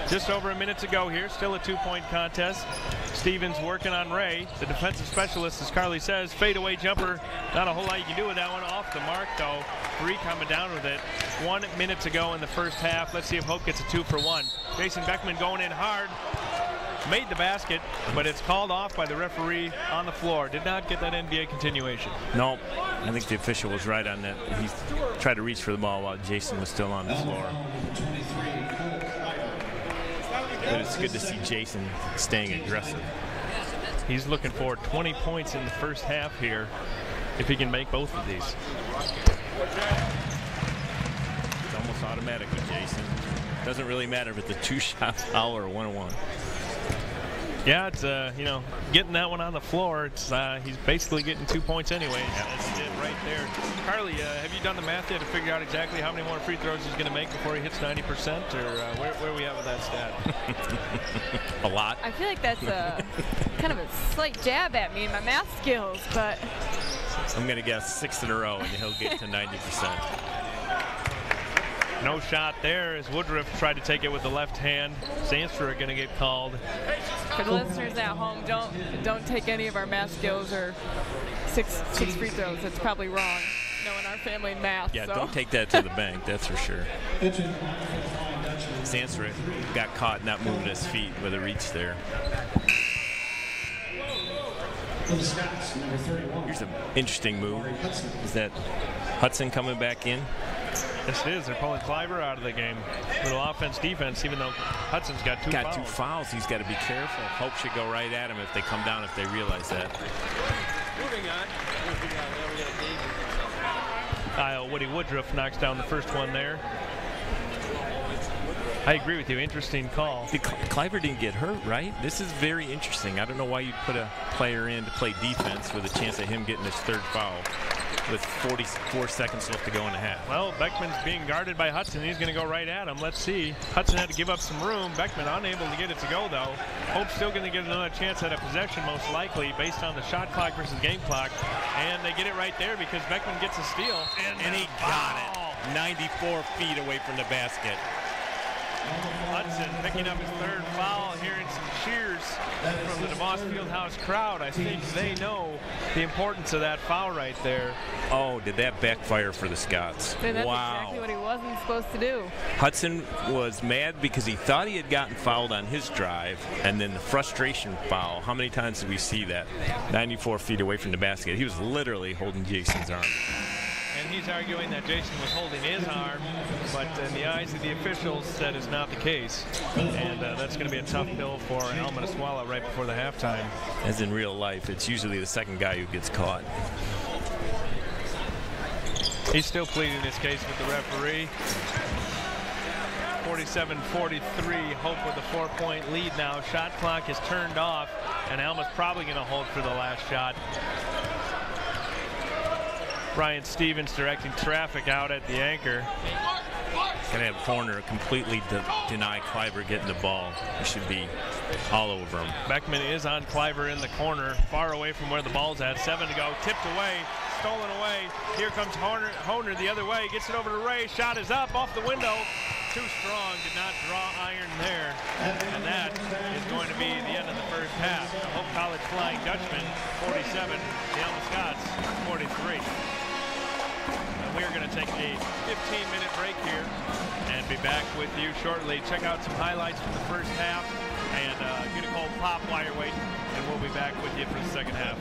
Just over a minute to go here. Still a 2-point contest. Stevens working on Ray. The defensive specialist, as Carly says, fadeaway jumper. Not a whole lot you can do with that one. Off the mark, though. Bree coming down with it. 1 minute to go in the first half. Let's see if Hope gets a 2 for 1. Jason Beckman going in hard. Made the basket, but it's called off by the referee on the floor. Did not get that NBA continuation. Nope. I think the official was right on that. He tried to reach for the ball while Jason was still on the floor. But it's good to see Jason staying aggressive. He's looking for 20 points in the first half here if he can make both of these. It's almost automatic with Jason. Doesn't really matter if it's a 2-shot foul or a 1-on-1. Yeah, it's getting that one on the floor. It's he's basically getting 2 points anyways. That's it right there. Carly, have you done the math yet to figure out exactly how many more free throws he's going to make before he hits 90%, or where are we at with that stat? A lot. I feel like that's a kind of a slight jab at me and my math skills, but I'm going to guess 6 in a row, and he'll get to 90%. No shot there as Woodruff tried to take it with the left hand. Zanstra going to get called. for the listeners at home, don't take any of our math skills or six free throws. That's probably wrong, knowing our family math. Yeah, so. don't take that to the bank, that's for sure. Zanstra got caught not moving his feet with a reach there. Here's an interesting move. Is that Hudson coming back in? Yes, it is. They're pulling Cliver out of the game. Little offense, defense, even though Hudson's got two fouls. Got 2 fouls. He's got to be careful. Hope should go right at him if they come down, if they realize that. Moving on. Woody Woodruff knocks down the first one there. I agree with you. Interesting call. Cliver didn't get hurt, right? This is very interesting. I don't know why you'd put a player in to play defense with a chance of him getting his 3rd foul with 44 seconds left to go in the half. Well, Beckman's being guarded by Hudson. He's going to go right at him. Let's see. Hudson had to give up some room. Beckman unable to get it to go, though. Hope's still going to get another chance at a possession, most likely, based on the shot clock versus game clock. And they get it right there because Beckman gets a steal. And he got it. 94 feet away from the basket. Hudson picking up his 3rd foul, hearing some cheers from the DeVos Fieldhouse crowd. I think they know the importance of that foul right there. Oh, did that backfire for the Scots? And that's wow. exactly what he wasn't supposed to do. Hudson was mad because he thought he had gotten fouled on his drive, and then the frustration foul. How many times did we see that? 94 feet away from the basket. He was literally holding Jason's arm. And he's arguing that Jason was holding his arm, but in the eyes of the officials, that is not the case. And that's going to be a tough pill for Alma to swallow right before the halftime. As in real life, it's usually the second guy who gets caught. He's still pleading his case with the referee. 47-43, Hope with a 4-point lead now. Shot clock is turned off, and Alma's probably going to hold for the last shot. Brian Stevens directing traffic out at the anchor. Gonna have Horner completely deny Cliver getting the ball. He should be all over him. Beckman is on Cliver in the corner, far away from where the ball's at. 7 to go, tipped away, stolen away. Here comes Horner the other way, gets it over to Ray. Shot is up, off the window. Too strong, did not draw iron there. And that is going to be the end of the first half. Hope College Flying Dutchman, 47. The Alma Scots, 43. We're going to take a 15-minute break here and be back with you shortly. Check out some highlights from the first half and get a cold pop while you're waiting, and we'll be back with you for the second half.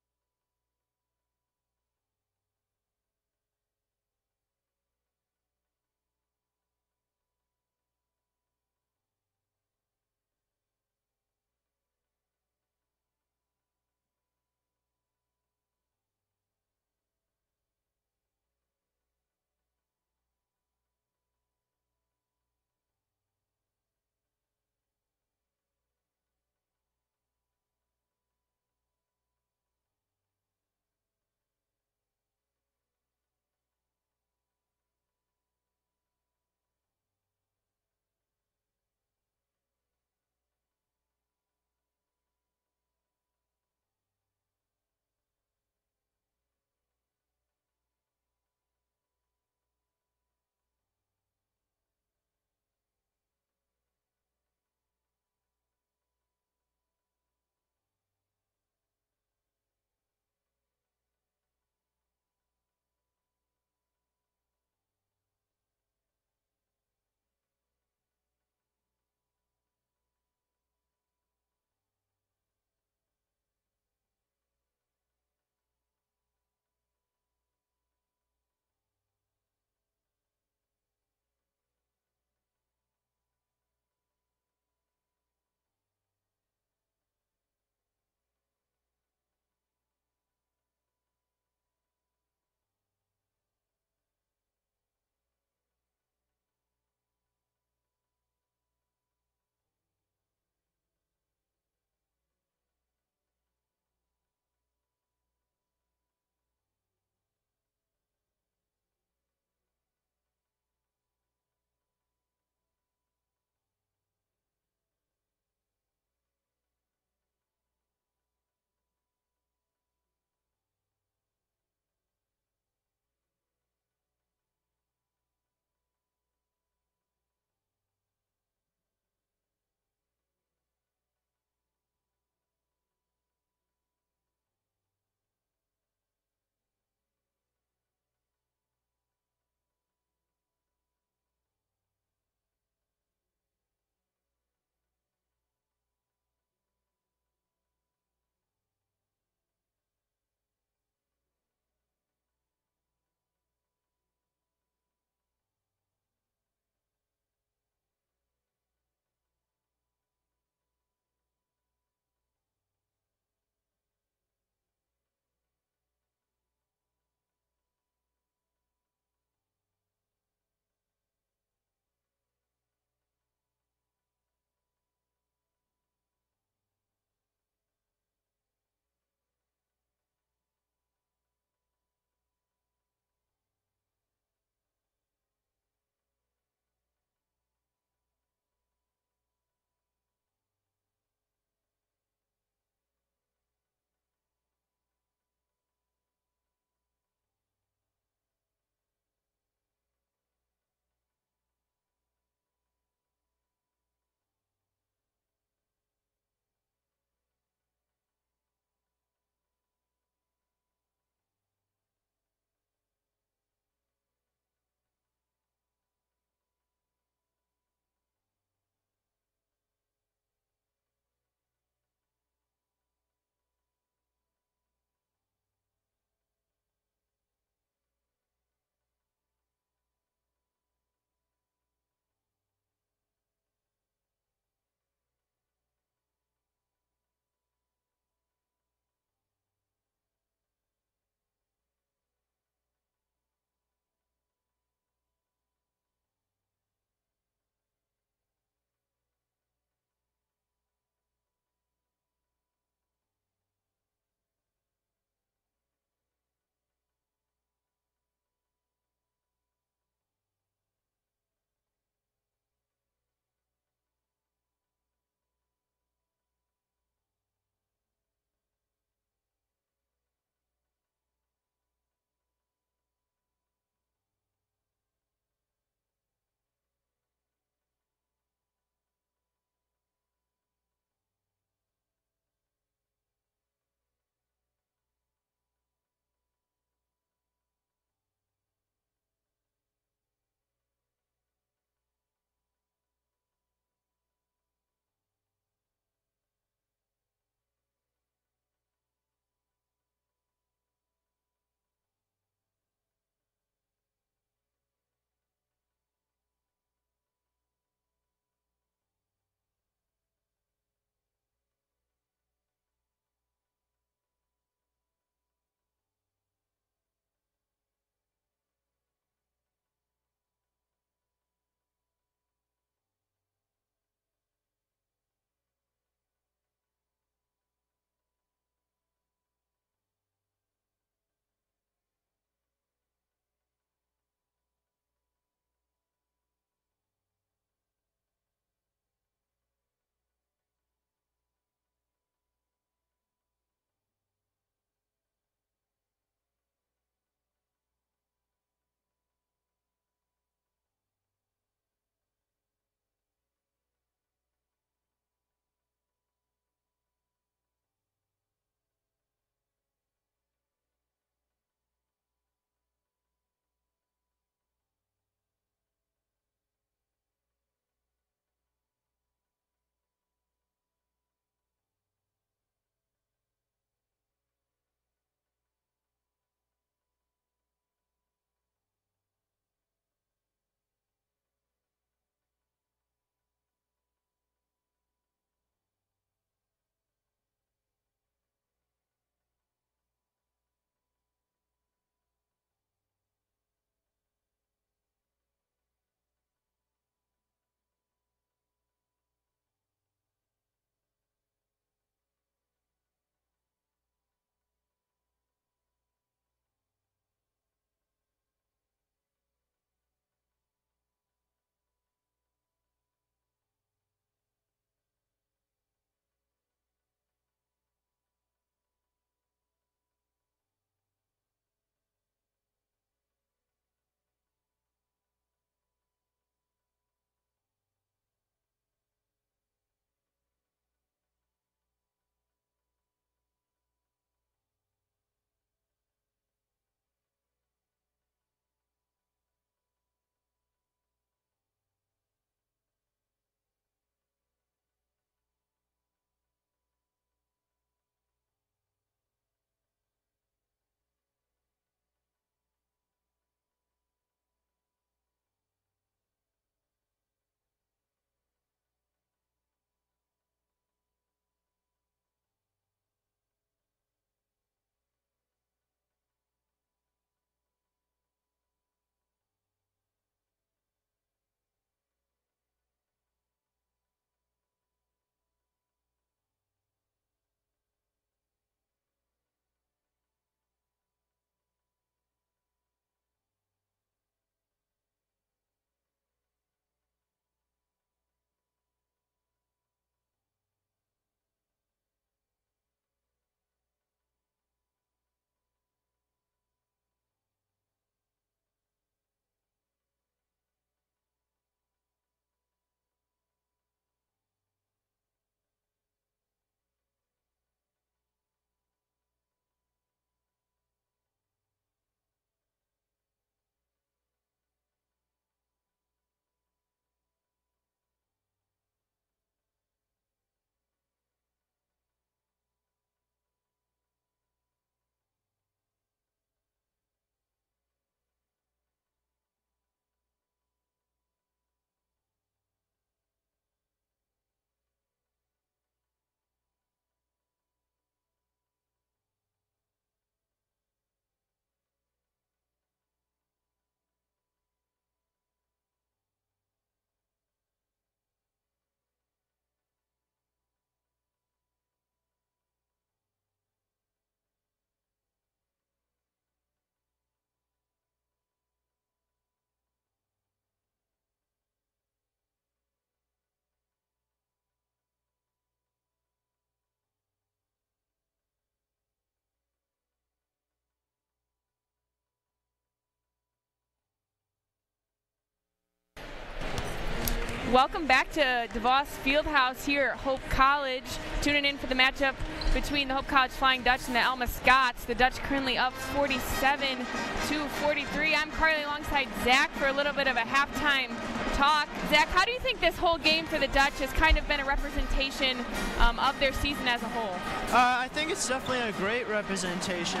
Welcome back to DeVos Fieldhouse here at Hope College. Tuning in for the matchup between the Hope College Flying Dutch and the Alma Scots. The Dutch currently up 47-43. I'm Carly alongside Zach for a little bit of a halftime talk. Zach, how do you think this whole game for the Dutch has kind of been a representation of their season as a whole? I think it's definitely a great representation.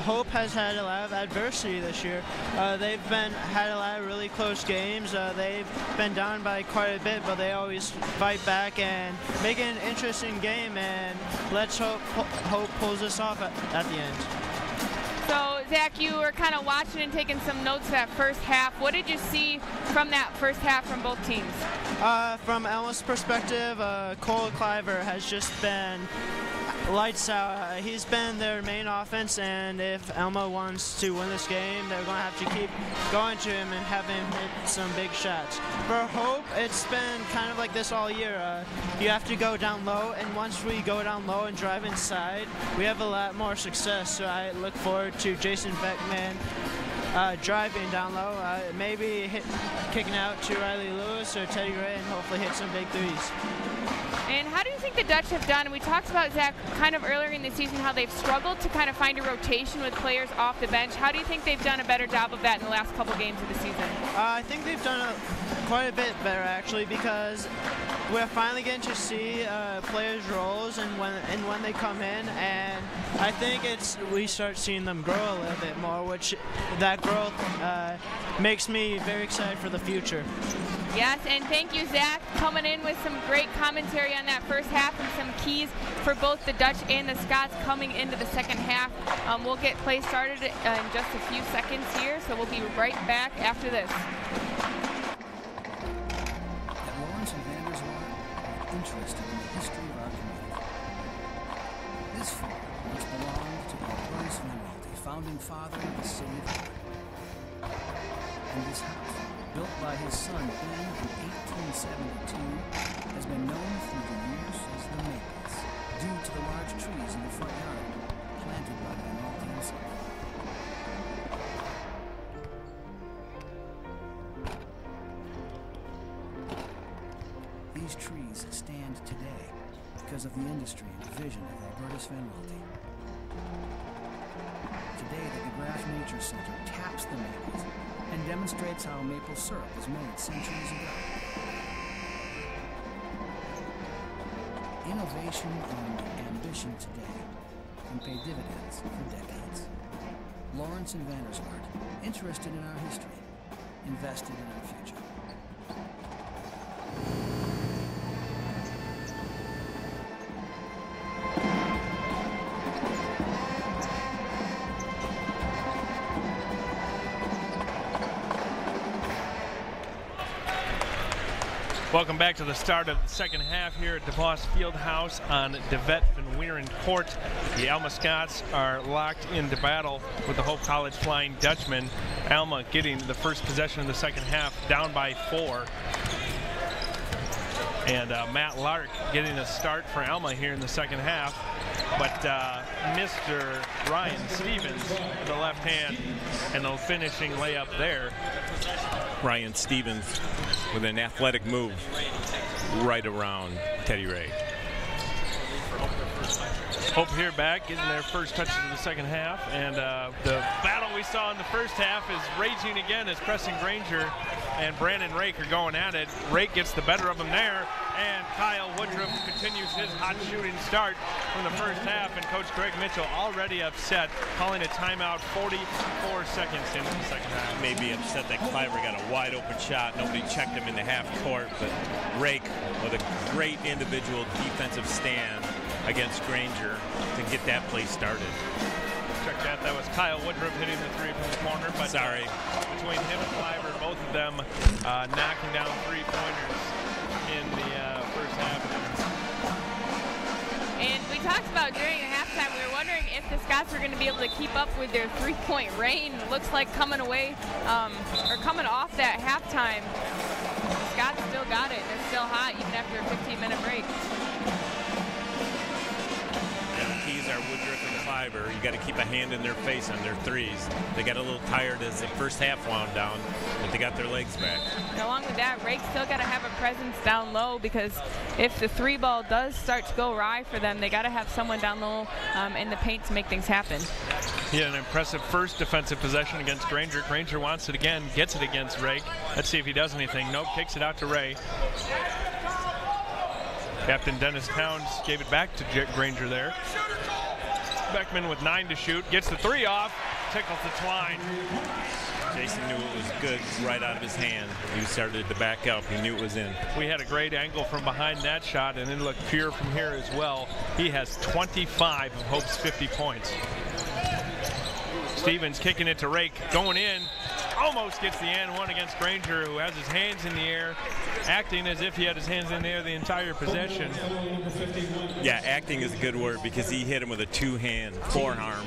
Hope has had a lot of adversity this year. They've had a lot of really close games. They've been down by quite a bit, but they always fight back and make it an interesting game, and let's hope pulls this off at the end. So, Zach, you were kind of watching and taking some notes that first half. What did you see from that first half from both teams? From Alma's perspective, Cole Cliver has just been lights out. He's been their main offense, and if Alma wants to win this game, they're going to have to keep going to him and have him hit some big shots. For Hope, it's been kind of like this all year. You have to go down low, and once we go down low and drive inside, we have a lot more success. So I look forward to Jason Beckman driving down low, maybe kicking out to Riley Lewis or Teddy Ray, and hopefully hit some big threes. And how do you think the Dutch have done? We talked about, Zach, kind of earlier in the season how they've struggled to kind of find a rotation with players off the bench. How do you think they've done a better job of that in the last couple games of the season? I think they've done quite a bit better, actually, because we're finally getting to see players' roles and when they come in, and I think we start seeing them grow a little bit more, which that growth makes me very excited for the future. Yes, and thank you, Zach, coming in with some great commentary on that first half and some keys for both the Dutch and the Scots coming into the second half. We'll get play started in just a few seconds here, so we'll be right back after this. That Lawrence and Vanderswaard are interested in the history of our community. This farm once belonged to Albertus Vanwalty, founding father of the city of Hope. And this house, built by his son Ben in 1872, has been known through the years as the Maples, due to the large trees in the front yard planted by the Vanwalty himself. These trees stand today because of the industry and vision of Albertus Vanwalty. Today, the DeGraff Nature Center taps the maples and demonstrates how maple syrup was made centuries ago. Innovation and ambition today can pay dividends for decades. Lawrence and Vanderswaard, interested in our history, invested in our future. Welcome back to the start of the second half here at DeVos Fieldhouse on DeVet Van Wieren Court. The Alma Scots are locked into battle with the Hope College Flying Dutchmen. Alma getting the first possession of the second half, down by 4. And Matt Lark getting a start for Alma here in the second half. But Mr. Ryan Stevens, the left hand, and the finishing layup there. Ryan Stevens with an athletic move right around Teddy Ray. Hope here back, getting their first touches of the second half, and the battle we saw in the first half is raging again as Preston Granger and Brandon Rake are going at it. Rake gets the better of him there, and Kyle Woodruff continues his hot shooting start from the first half, and Coach Greg Mitchell already upset, calling a timeout 44 seconds into the second half. Maybe upset that Cliver got a wide open shot. Nobody checked him in the half court, but Rake with a great individual defensive stand against Granger to get that play started. Check that. That was Kyle Woodruff hitting the three from the corner. But sorry. Between him and Cliver, both of them knocking down three-pointers in the first half. And we talked about during the halftime, we were wondering if the Scots were going to be able to keep up with their three-point rain. It looks like coming away, or coming off that halftime, the Scots still got it. They're still hot even after a 15-minute break. Yeah, the keys are Woodruff and driver. You got to keep a hand in their face on their threes. They got a little tired as the first half wound down, but they got their legs back. And along with that, Rake's still got to have a presence down low, because if the three ball does start to go awry for them, they got to have someone down low in the paint to make things happen. He had an impressive first defensive possession against Granger. Granger wants it again, gets it against Rake. Let's see if he does anything. Nope, kicks it out to Ray. Captain Dennis Towns gave it back to Granger there. Beckman with 9 to shoot, gets the 3 off, tickles the twine. Jason knew it was good right out of his hand. He started to back up. He knew it was in. We had a great angle from behind that shot, and it looked pure from here as well. He has 25 of Hope's 50 points. Stevens kicking it to Rake, going in. Almost gets the and one against Granger, who has his hands in the air, acting as if he had his hands in the air the entire possession. Yeah, acting is a good word, because he hit him with a 2-hand forearm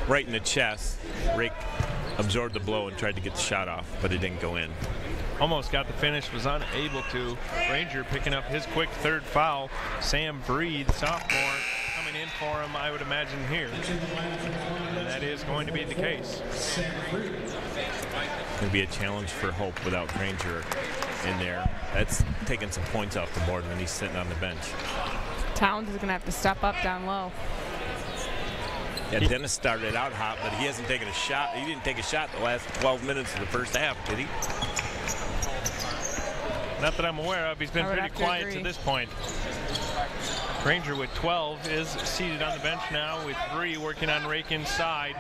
right in the chest. Rake absorbed the blow and tried to get the shot off, but it didn't go in. Almost got the finish, was unable to. Granger picking up his quick 3rd foul. Sam Breed, sophomore, coming in for him, I would imagine, here. And that is going to be the case. It's going to be a challenge for Hope without Granger in there. That's taking some points off the board when he's sitting on the bench. Towns is going to have to step up down low. Yeah, Dennis started out hot, but he hasn't taken a shot. He didn't take a shot the last 12 minutes of the first half, did he? Not that I'm aware of. He's been pretty quiet to this point. Granger with 12 is seated on the bench now, with Bree working on Rake inside.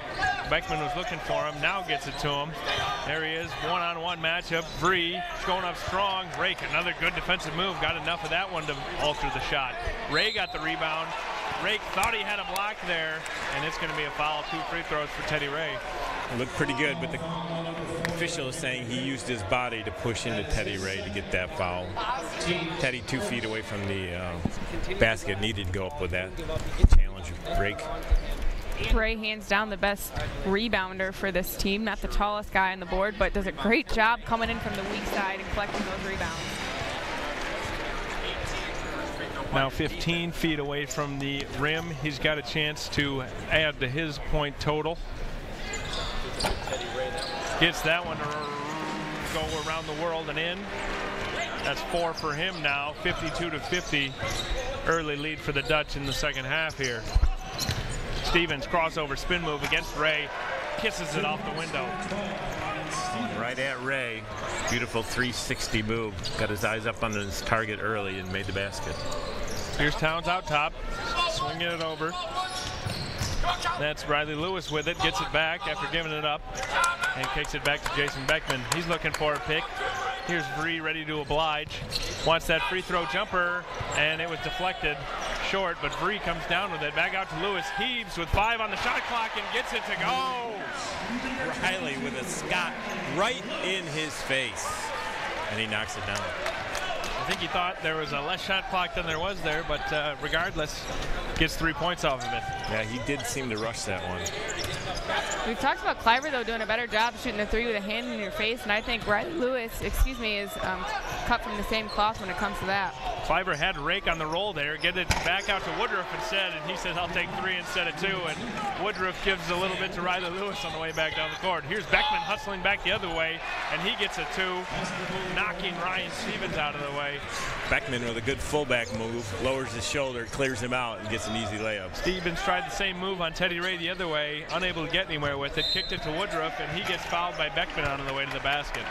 Beckman was looking for him, now gets it to him. There he is, one-on-one matchup. Bree going up strong. Rake, another good defensive move, got enough of that one to alter the shot. Ray got the rebound. Rake thought he had a block there, and it's going to be a foul. 2 free throws for Teddy Ray. It looked pretty good, but the official is saying he used his body to push into Teddy Ray to get that foul. Teddy 2 feet away from the basket, needed to go up with that challenge. Rake. Ray, hands down, the best rebounder for this team. Not the tallest guy on the board, but does a great job coming in from the weak side and collecting those rebounds. Now 15 feet away from the rim. He's got a chance to add to his point total. Gets that one to go around the world and in. That's 4 for him now, 52-50. Early lead for the Dutch in the second half here. Stevens crossover spin move against Ray. Kisses it off the window. Right at Ray. Beautiful 360 move. Got his eyes up on his target early and made the basket. Here's Towns out top, swinging it over. That's Riley Lewis with it, gets it back after giving it up, and kicks it back to Jason Beckman. He's looking for a pick. Here's Bree ready to oblige. Wants that free throw jumper, and it was deflected short, but Bree comes down with it. Back out to Lewis, heaves with 5 on the shot clock and gets it to go. Riley with a Scott right in his face, and he knocks it down. I think he thought there was a less shot clock than there was there, but regardless, gets 3 points off of it. Yeah, he did seem to rush that one. We've talked about Cliver, though, doing a better job shooting the 3 with a hand in your face, and I think Riley Lewis, is cut from the same cloth when it comes to that. Cliver had Rake on the roll there, get it back out to Woodruff instead, and he says, I'll take 3 instead of 2, and Woodruff gives a little bit to Riley Lewis on the way back down the court. Here's Beckman hustling back the other way, and he gets a 2, knocking Ryan Stevens out of the way. Beckman with a good fullback move, lowers his shoulder, clears him out, and gets an easy layup. Stevens tried the same move on Teddy Ray the other way, unable to get anywhere with it, kicked it to Woodruff, and he gets fouled by Beckman on the way to the basket.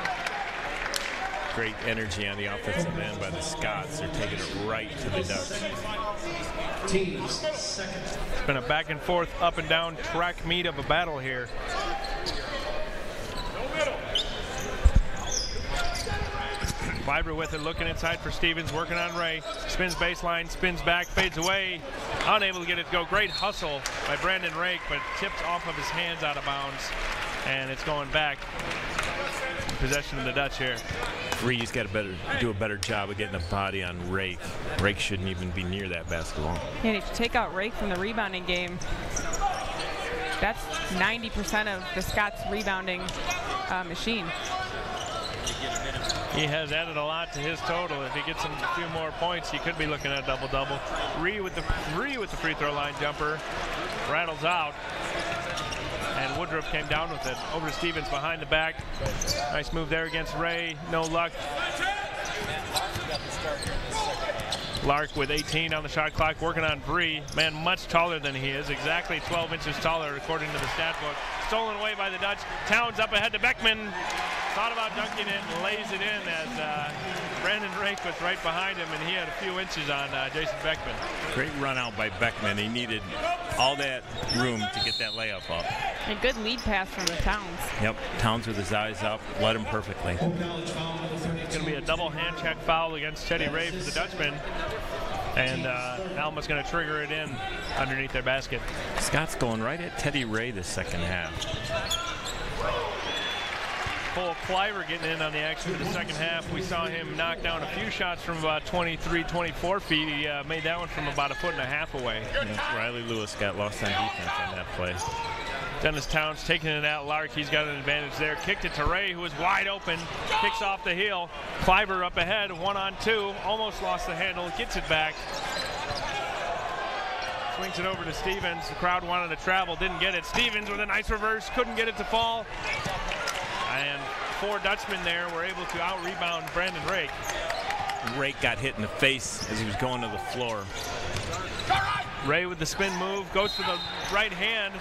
Great energy on the offensive end by the Scots. They're taking it right to the Dutch. It's been a back and forth, up and down track meet of a battle here. Fiber with it, looking inside for Stevens, working on Ray. Spins baseline, spins back, fades away. Unable to get it to go. Great hustle by Brandon Rake, but tipped off of his hands out of bounds. And it's going back. Possession of the Dutch here. Bree's got to do a better job of getting a body on Rake. Rake shouldn't even be near that basketball. And if you take out Rake from the rebounding game, that's 90% of the Scots rebounding machine. He has added a lot to his total. If he gets a few more points, he could be looking at a double-double. Ree with the free throw line jumper. Rattles out. And Woodruff came down with it. Over to Stevens behind the back. Nice move there against Ray. No luck. Lark with 18 on the shot clock, working on Bree. Man, much taller than he is. Exactly 12 inches taller, according to the stat book. Stolen away by the Dutch. Towns up ahead to Beckman. Thought about dunking it and lays it in as Brandon Drake was right behind him, and he had a few inches on Jason Beckman. Great run out by Beckman. He needed all that room to get that layup up. A good lead pass from Towns. Yep, Towns with his eyes up, led him perfectly. It's going to be a double hand check foul against Teddy Ray for the Dutchman. And Alma's going to trigger it in underneath their basket. Scott's going right at Teddy Ray the second half. Cole Cliver getting in on the action for the second half. We saw him knock down a few shots from about 23, 24 feet. He made that one from about 1.5 feet away. Yeah, Riley Lewis got lost on defense on that play. Dennis Towns taking it at Lark. He's got an advantage there. Kicked it to Ray, who was wide open. Kicks off the heel. Cliver up ahead, 1-on-2. Almost lost the handle. Gets it back. Swings it over to Stevens. The crowd wanted to travel. Didn't get it. Stevens with a nice reverse. Couldn't get it to fall. And 4 Dutchmen there were able to out-rebound Brandon Rake. Rake got hit in the face as he was going to the floor. Ray with the spin move. Goes for the right hand.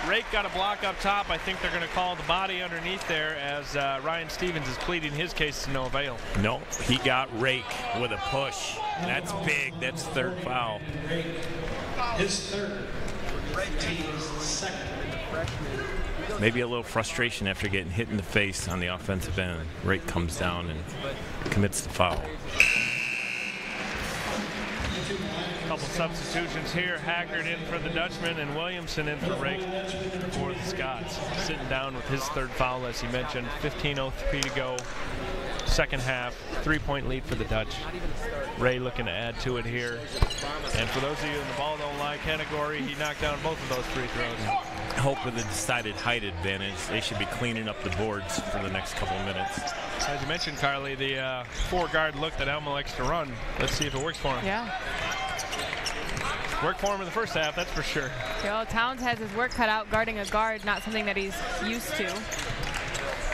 Rake got a block up top. I think they're going to call the body underneath there as Ryan Stevens is pleading his case to no avail. No, he got Rake with a push. That's big. That's third foul. His third. Team's second. Maybe a little frustration after getting hit in the face on the offensive end. Rake comes down and commits the foul. Couple substitutions here. Haggard in for the Dutchman and Williamson in for Rake for the Scots. Sitting down with his third foul, as he mentioned. 15:03 to go. Second half, 3-point lead for the Dutch. Ray looking to add to it here. And for those of you in the ball don't lie category, he knocked down both of those free throws. Hope with a decided height advantage, they should be cleaning up the boards for the next couple of minutes. As you mentioned, Carly, the 4-guard look that Alma likes to run. Let's see if it works for him. Yeah. Worked for him in the first half, that's for sure. Well, Towns has his work cut out guarding a guard, not something that he's used to.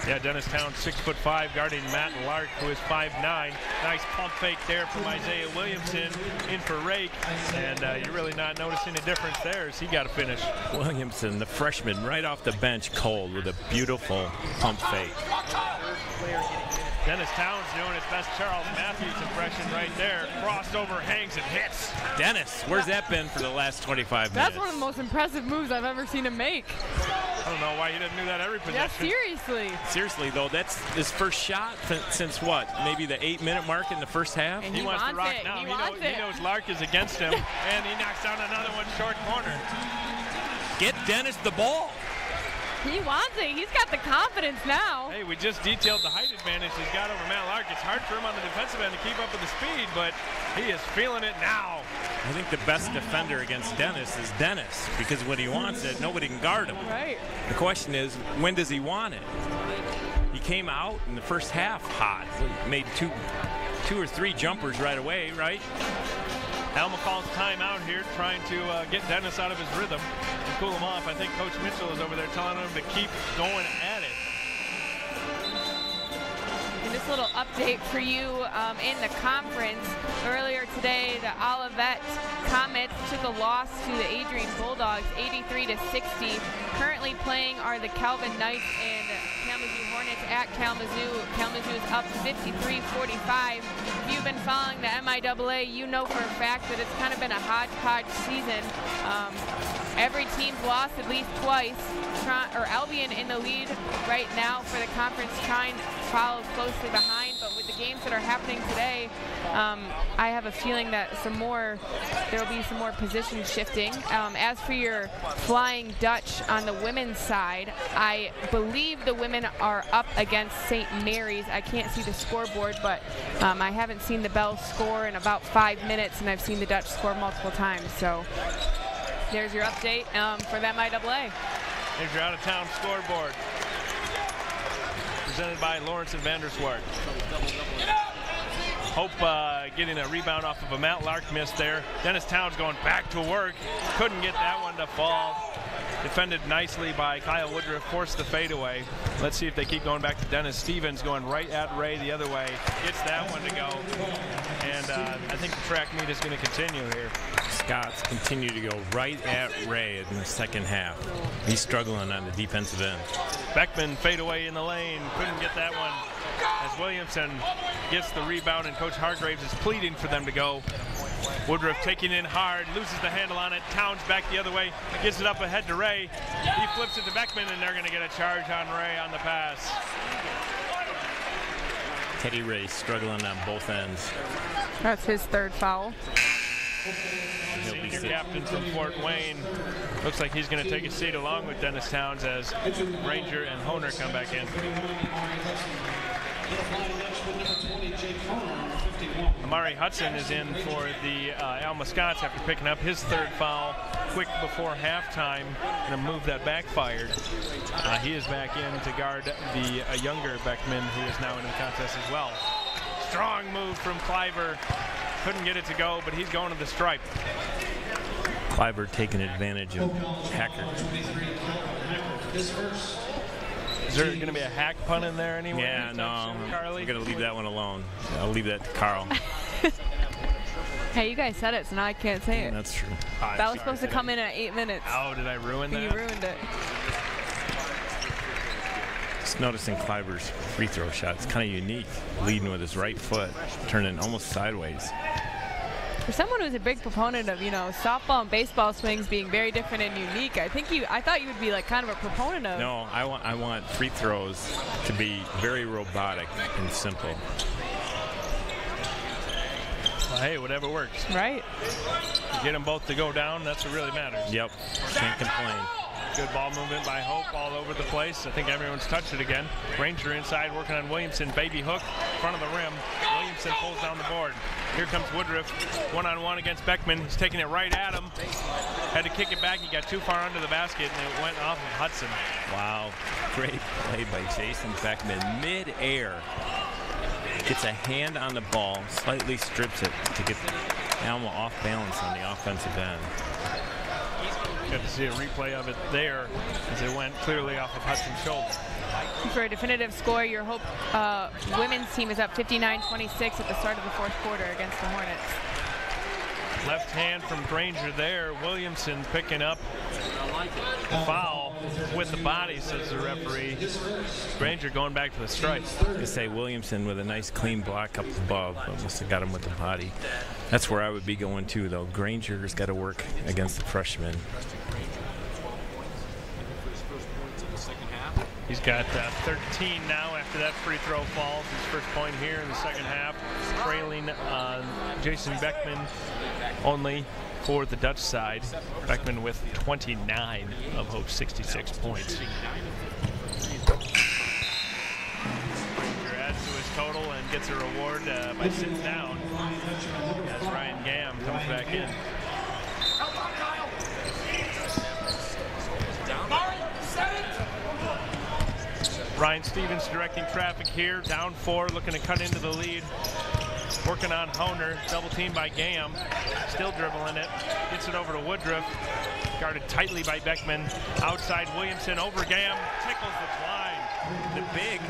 Yeah, Dennis Towns, 6'5", guarding Matt Lark, who is 5'9". Nice pump fake there from Isaiah Williamson in for Rake. And you're really not noticing a difference there as he got a finish. Williamson, the freshman, right off the bench, cold with a beautiful pump fake. Dennis Towns doing his best Charles Matthews impression right there. Crossed over, hangs, and hits. Dennis, where's that been for the last 25 minutes? That's one of the most impressive moves I've ever seen him make. I don't know why he didn't do that every possession. Yeah, seriously. Seriously, though, that's his first shot since what? Maybe the 8-minute mark in the first half? And he wants to rock now. He knows Lark is against him, and he knocks down another one short corner. Get Dennis the ball. He wants it. He's got the confidence now. Hey, we just detailed the height advantage he's got over Matt Lark. It's hard for him on the defensive end to keep up with the speed, but he is feeling it now. I think the best defender against Dennis is Dennis, because when he wants it, nobody can guard him. Right. The question is, when does he want it? He came out in the first half hot. He made two or three jumpers right away, right? Alma calls timeout here, trying to get Dennis out of his rhythm and cool him off. I think Coach Mitchell is over there telling him to keep going at it. And this little update for you in the conference. Earlier today, the Olivet Comets took a loss to the Adrian Bulldogs, 83-60. Currently playing are the Calvin Knights and Kalamazoo Hornets at Kalamazoo. Kalamazoo is up 53-45. If you've been following the MIAA, you know for a fact that it's kind of been a hodgepodge season. Every team's lost at least twice. Albion in the lead right now for the conference, trying to follow closely behind, but with the games that are happening today, I have a feeling that there will be some more position shifting. As for your Flying Dutch on the women's side, I believe the women are up against St. Mary's. I can't see the scoreboard, but I haven't seen the Bells score in about 5 minutes, and I've seen the Dutch score multiple times. So there's your update for that MIAA. Here's your out-of-town scoreboard. presented by Lawrence and Vanderswart. Hope getting a rebound off of a Matt Lark miss there. Dennis Towns going back to work. Couldn't get that one to fall. Defended nicely by Kyle Woodruff, forced the fadeaway. Let's see if they keep going back to Dennis Stevens, going right at Ray the other way. Gets that one to go. And I think the track meet is going to continue here. Scots continue to go right at Ray in the second half. He's struggling on the defensive end. Beckman fadeaway in the lane. Couldn't get that one as Williamson gets the rebound, and Coach Hargraves is pleading for them to go. Woodruff taking in hard, loses the handle on it. Towns back the other way, gets it up ahead to Ray. He flips it to Beckman, and they're going to get a charge on Ray on the pass. Teddy Ray struggling on both ends. That's his third foul. Senior captain from Fort Wayne. Looks like he's going to take a seat along with Dennis Towns as Ranger and Honer come back in. Amari Hudson is in for the Alma Scots after picking up his third foul quick before halftime, and a move that backfired. He is back in to guard the younger Beckman, who is now in the contest as well. Strong move from Cliver. Couldn't get it to go, but he's going to the stripe. Cliver taking advantage of Hacker. Is there going to be a hack pun in there anyway? Yeah, no, I'm going to leave that one alone. I'll leave that to Carl. Hey, you guys said it, so now I can't say it. That's true. That was supposed to come in at 8 minutes. Oh, did I ruin that? You ruined it. Just noticing Cliver's free throw shot. It's kind of unique, leading with his right foot, turning almost sideways. For someone who's a big proponent of, softball and baseball swings being very different and unique, I thought you would be like kind of a proponent of. No, I want free throws to be very robotic and simple. Well, hey, whatever works. Right. You get them both to go down, that's what really matters. Yep, can't complain. Good ball movement by Hope all over the place. I think everyone's touched it again. Ranger inside working on Williamson. Baby hook, front of the rim. Williamson pulls down the board. Here comes Woodruff, one-on-one against Beckman. He's taking it right at him. Had to kick it back. He got too far under the basket, and it went off of Hudson. Wow, great play by Jason Beckman. Mid-air, gets a hand on the ball, slightly strips it to get Alma off balance on the offensive end. Got to see a replay of it there as it went clearly off of Hudson's shoulder. For a definitive score, your Hope women's team is up 59-26 at the start of the fourth quarter against the Hornets. Left hand from Granger there. Williamson picking up the foul with the body, says the referee. Granger going back to the stripe. I say Williamson with a nice clean block up above, but must have got him with the body. That's where I would be going too, though. Granger's got to work against the freshman. He's got 13 now after that free throw falls. His first point here in the second half. Trailing Jason Beckman only for the Dutch side. Beckman with 29 of Hope's 66 points. Ranger adds to his total and gets a reward by sitting down as Ryan Gamm comes back in. Ryan Stevens directing traffic here, down 4, looking to cut into the lead. Working on Honer, double teamed by Gamm, still dribbling it, gets it over to Woodruff, guarded tightly by Beckman. Outside Williamson over Gamm, tickles the twine. The big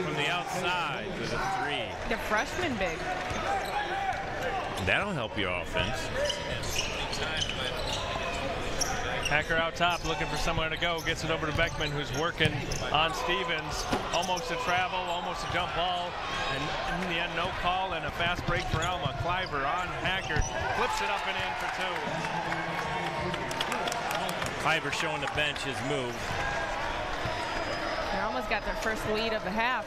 from the outside with a 3. The freshman big. That'll help your offense. Hacker out top, looking for somewhere to go. Gets it over to Beckman, who's working on Stevens. Almost a travel, almost a jump ball. And in the end, no call and a fast break for Alma. Cliver on Hacker. Flips it up and in for 2. Cliver showing the bench his move. They almost got their first lead of the half.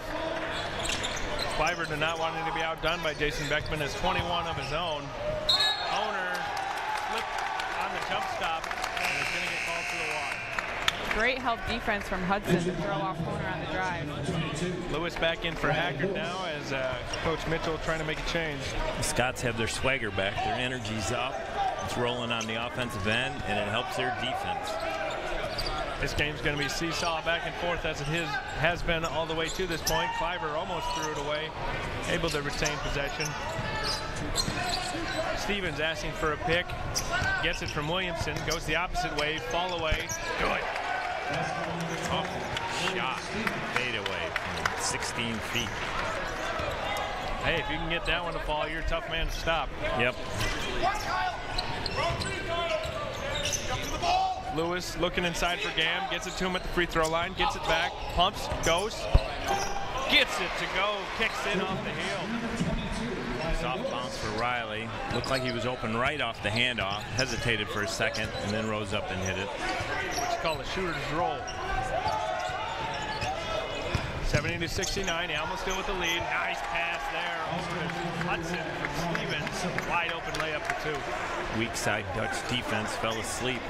Cliver did not wanting to be outdone by Jason Beckman, has 21 of his own. Owner flipped on the jump stop. He's going to get called to the water. Great help defense from Hudson to throw off Honer on the drive. Lewis back in for Hacker now as Coach Mitchell trying to make a change. The Scots have their swagger back. Their energy's up. It's rolling on the offensive end, and it helps their defense. This game's going to be seesaw back and forth as it has been all the way to this point. Cliver almost threw it away, able to retain possession. Stevens asking for a pick, gets it from Williamson, goes the opposite way, fall away, good. Oh, shot, fade away from 16 feet. Hey, if you can get that one to fall, you're a tough man to stop. Yep. Lewis looking inside for Gam, gets it to him at the free throw line, gets it back, pumps, goes, gets it to go, kicks in off the heel. Soft bounce for Riley. Looked like he was open right off the handoff, hesitated for a second, and then rose up and hit it. What's called a shooter's roll. 70-69, Alma still with the lead. Nice pass there over to Hudson from Stevens. Wide open layup for two. Weak side Dutch defense fell asleep.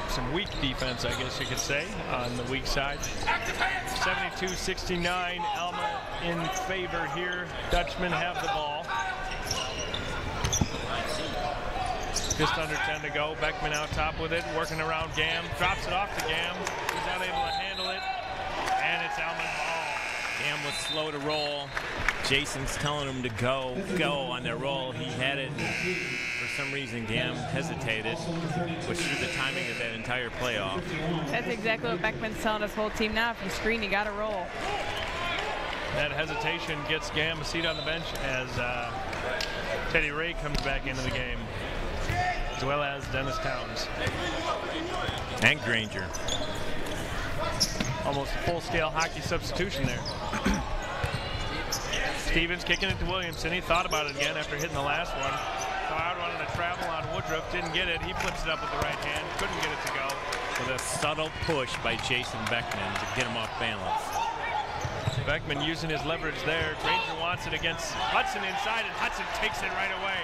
Some weak defense, I guess you could say, on the weak side. 72-69, Alma in favor here. Dutchmen have the ball. Just under 10 to go. Beckman out top with it, working around Gam. Drops it off to Gam. He's not able to handle it. And it's Alma's ball. Gam was slow to roll. Jason's telling him to go on their roll. He had it. For some reason, Gam hesitated, which threw the timing of that entire playoff. That's exactly what Beckman's telling his whole team now. If you screen, you got to roll. That hesitation gets Gam a seat on the bench as Teddy Ray comes back into the game, as well as Dennis Towns. And Granger. Almost a full-scale hockey substitution there. Stevens kicking it to Williamson. He thought about it again after hitting the last one. Cloud wanted to travel on Woodruff, didn't get it. He flips it up with the right hand, couldn't get it to go. With a subtle push by Jason Beckman to get him off balance. Beckman using his leverage there. Granger wants it against Hudson inside, and Hudson takes it right away.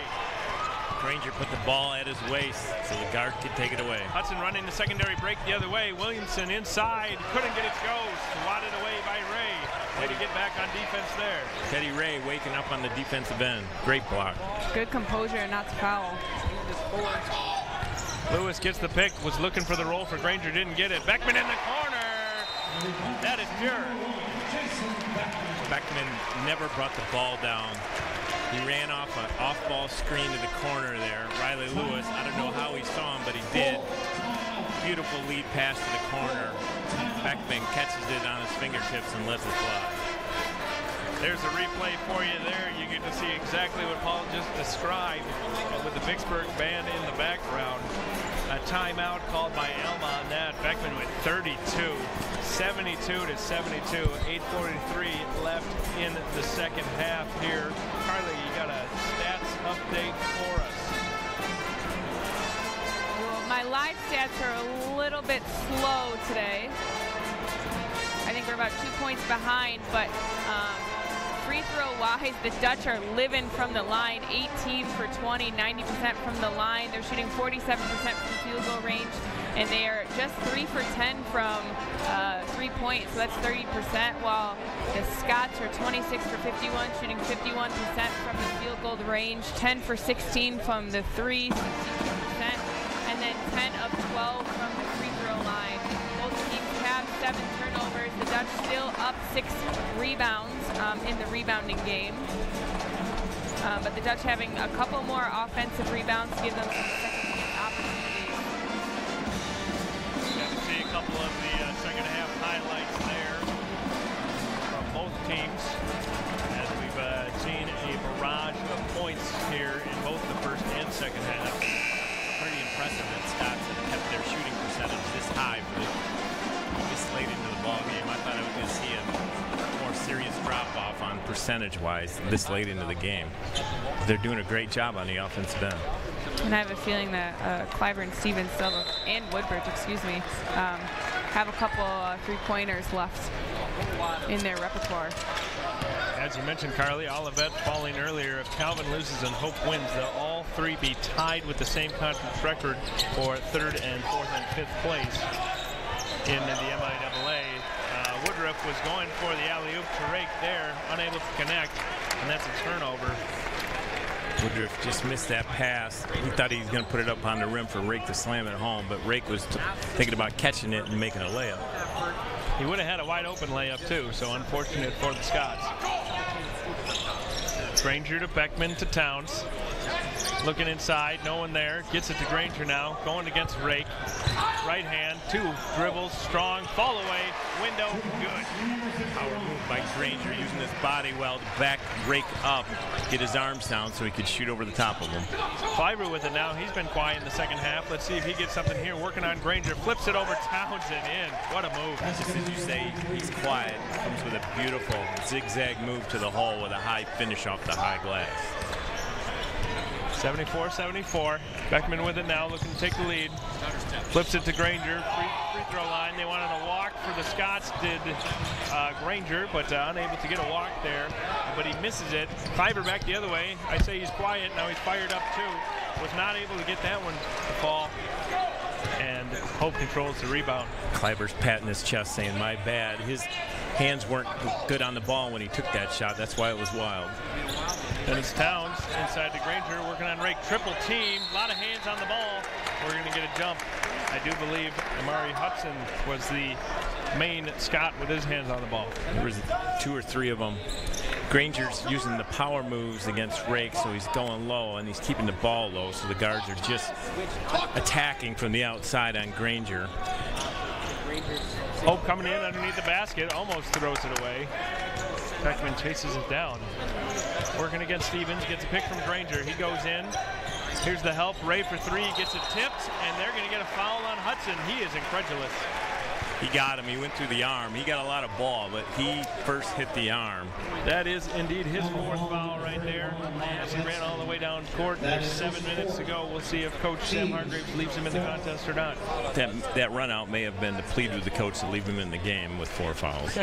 Granger put the ball at his waist so the guard could take it away. Hudson running the secondary break the other way. Williamson inside, couldn't get it to go. Swatted away by Ray. Way to get back on defense there. Teddy Ray waking up on the defensive end. Great block. Good composure and not to foul. Lewis gets the pick, was looking for the roll for Granger, didn't get it. Beckman in the corner. That is pure. Beckman never brought the ball down. He ran off an off-ball screen to the corner there. Riley Lewis, I don't know how he saw him, but he did. Beautiful lead pass to the corner. Beckman catches it on his fingertips and lets it fly. There's a replay for you there. You get to see exactly what Paul just described with the Vicksburg band in the background. A timeout called by Alma on that. Beckman with 32, 72-72, 8:43 left in the second half here. Carly, you got a stats update for us? Well, my live stats are a little bit slow today. I think we're about 2 points behind, but free throw wise, the Dutch are living from the line, 18 for 20, 90% from the line. They're shooting 47% from field goal range, and they are just 3 for 10 from 3 points, so that's 30%, while the Scots are 26 for 51, shooting 51% from the field goal range, 10 for 16 from the 3, 62%, and then 10 of 12 from the free throw line. Both teams have 7 turnovers. The Dutch still up 6 rebounds in the rebounding game. But the Dutch having a couple more offensive rebounds give them some second opportunities. Got to see a couple of the second half highlights there from both teams, as we've seen a barrage of points here in both the first and second half. Pretty impressive that Scots have kept their shooting percentage this high for this late into the ball game. I thought I was going to see a more serious drop-off on percentage-wise this late into the game. They're doing a great job on the offensive end. And I have a feeling that Cliver and Stevens and Woodbridge, have a couple three-pointers left in their repertoire. As you mentioned, Carly, Olivet falling earlier. If Calvin loses and Hope wins, they'll all three be tied with the same conference record for 3rd and 4th and 5th place in the MIAA. Woodruff was going for the alley-oop to Rake there, unable to connect, and that's a turnover. Woodruff just missed that pass. He thought he was going to put it up on the rim for Rake to slam it home, but Rake was thinking about catching it and making a layup. He would have had a wide open layup too, so unfortunate for the Scots. Granger to Beckman to Towns. Looking inside, no one there. Gets it to Granger now, going against Rake. Right hand, 2 dribbles, strong, fall away, window, good. Power move by Granger, using his body well to back Rake up, get his arms down so he could shoot over the top of him. Fiber with it now. He's been quiet in the second half. Let's see if he gets something here. Working on Granger, flips it over Towns and in. What a move. Just as you say, he's quiet. Comes with a beautiful zigzag move to the hole with a high finish off the high glass. 74-74. Beckman with it now, looking to take the lead. Flips it to Granger. Free throw line. They wanted a walk for the Scots, did Granger, but unable to get a walk there. But he misses it. Fiber back the other way. I say he's quiet. Now he's fired up too. Was not able to get that one to fall. And Hope controls the rebound. Kleiber's patting his chest saying, my bad. His hands weren't good on the ball when he took that shot. That's why it was wild. And it's Towns inside to Granger, working on Rake. Triple team, a lot of hands on the ball. We're going to get a jump. I do believe Amari Hudson was the main Scot with his hands on the ball. There was 2 or 3 of them. Granger's using the power moves against Rake, so he's going low, and he's keeping the ball low, so the guards are just attacking from the outside on Granger. Hope coming in underneath the basket, almost throws it away. Beckman chases it down. Working against Stevens, gets a pick from Granger. He goes in. Here's the help. Ray for 3, gets it tipped, and they're going to get a foul on Hudson. He is incredulous. He got him. He went through the arm. He got a lot of ball, but he first hit the arm. That is indeed his 4th foul right there. As he ran all the way down court. There's 7 minutes to go. We'll see if Coach Sam Hargraves leaves him in the contest or not. That run out may have been to plead with the coach to leave him in the game with 4 fouls.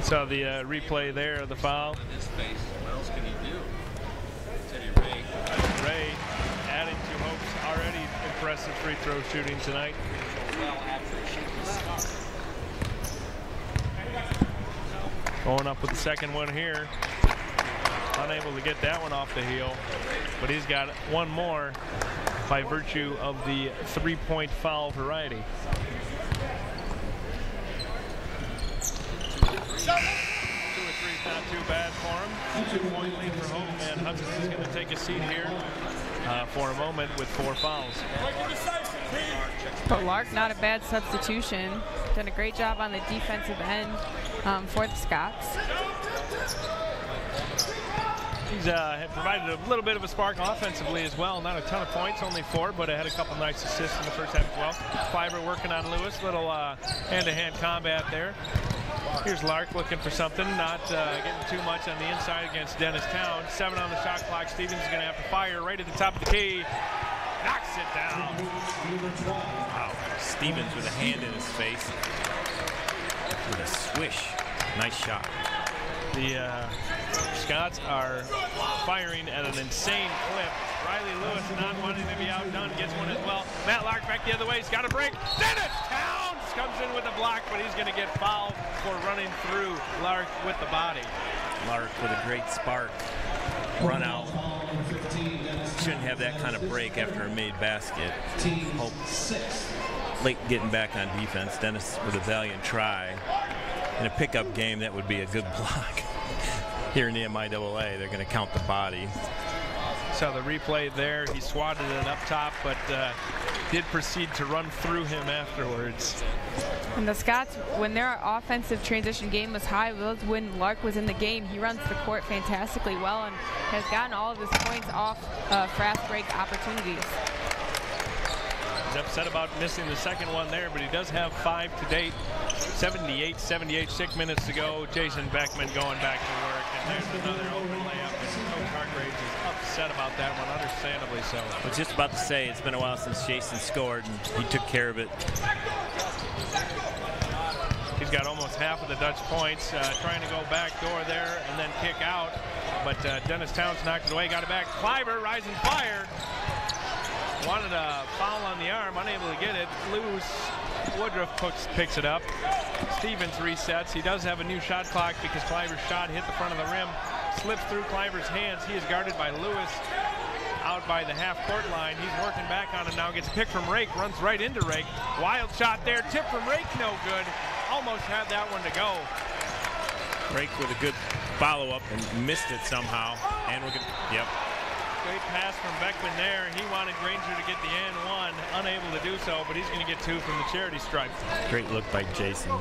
So the replay there of the foul. Ray adding to Hope's already impressive free throw shooting tonight. Going up with the second one here. Unable to get that one off the heel, but he's got one more by virtue of the 3-point foul variety. 2 or 3 is not too bad for him. 2-point lead for Hope, and Hudson is going to take a seat here for a moment with 4 fouls. But Lark, not a bad substitution. Done a great job on the defensive end for the Scots. He's provided a little bit of a spark offensively as well. Not a ton of points, only 4, but had a couple nice assists in the first half as well. Fiber working on Lewis, little hand-to-hand combat there. Here's Lark looking for something, not getting too much on the inside against Dennis Towns. 7 on the shot clock. Stevens is going to have to fire right at the top of the key. Knocks it down. Wow. Stevens with a hand in his face. With a swish. Nice shot. The Scots are firing at an insane clip. Riley Lewis not wanting to be outdone, gets one as well. Matt Lark back the other way, he's got a break. Dennis Towns comes in with a block, but he's going to get fouled for running through Lark with the body. Lark with a great spark. Run out. Shouldn't have that kind of break after a made basket. Hope late getting back on defense. Dennis with a valiant try. In a pickup game, that would be a good block. Here in the NCAA, they're going to count the body. So the replay there, he swatted it up top, but did proceed to run through him afterwards. And the Scots, when their offensive transition game was high, when Lark was in the game, he runs the court fantastically well and has gotten all of his points off fast break opportunities. He's upset about missing the second one there, but he does have 5 to date. 78, 6 minutes to go. Jason Beckman going back to work, and there's another open layup, and Coach Hargraves is upset about that one, understandably so. I was just about to say, it's been a while since Jason scored, and he took care of it. He's got almost half of the Dutch points, trying to go back door there and then kick out, but Dennis Towns knocked it away, got it back. Kleiber, rising fire. Wanted a foul on the arm, unable to get it. Loose. Woodruff picks it up. Stevens resets. He does have a new shot clock because Kleiber's shot hit the front of the rim. slips through Cliver's hands. He is guarded by Lewis out by the half-court line. He's working back on him now, gets picked from Rake, runs right into Rake. Wild shot there, tip from Rake, no good. Almost had that one to go. Rake with a good follow-up and missed it somehow. And we're gonna, yep. Great pass from Beckman there. He wanted Granger to get the and one, unable to do so, but he's going to get 2 from the charity stripe. Great look by Jason. On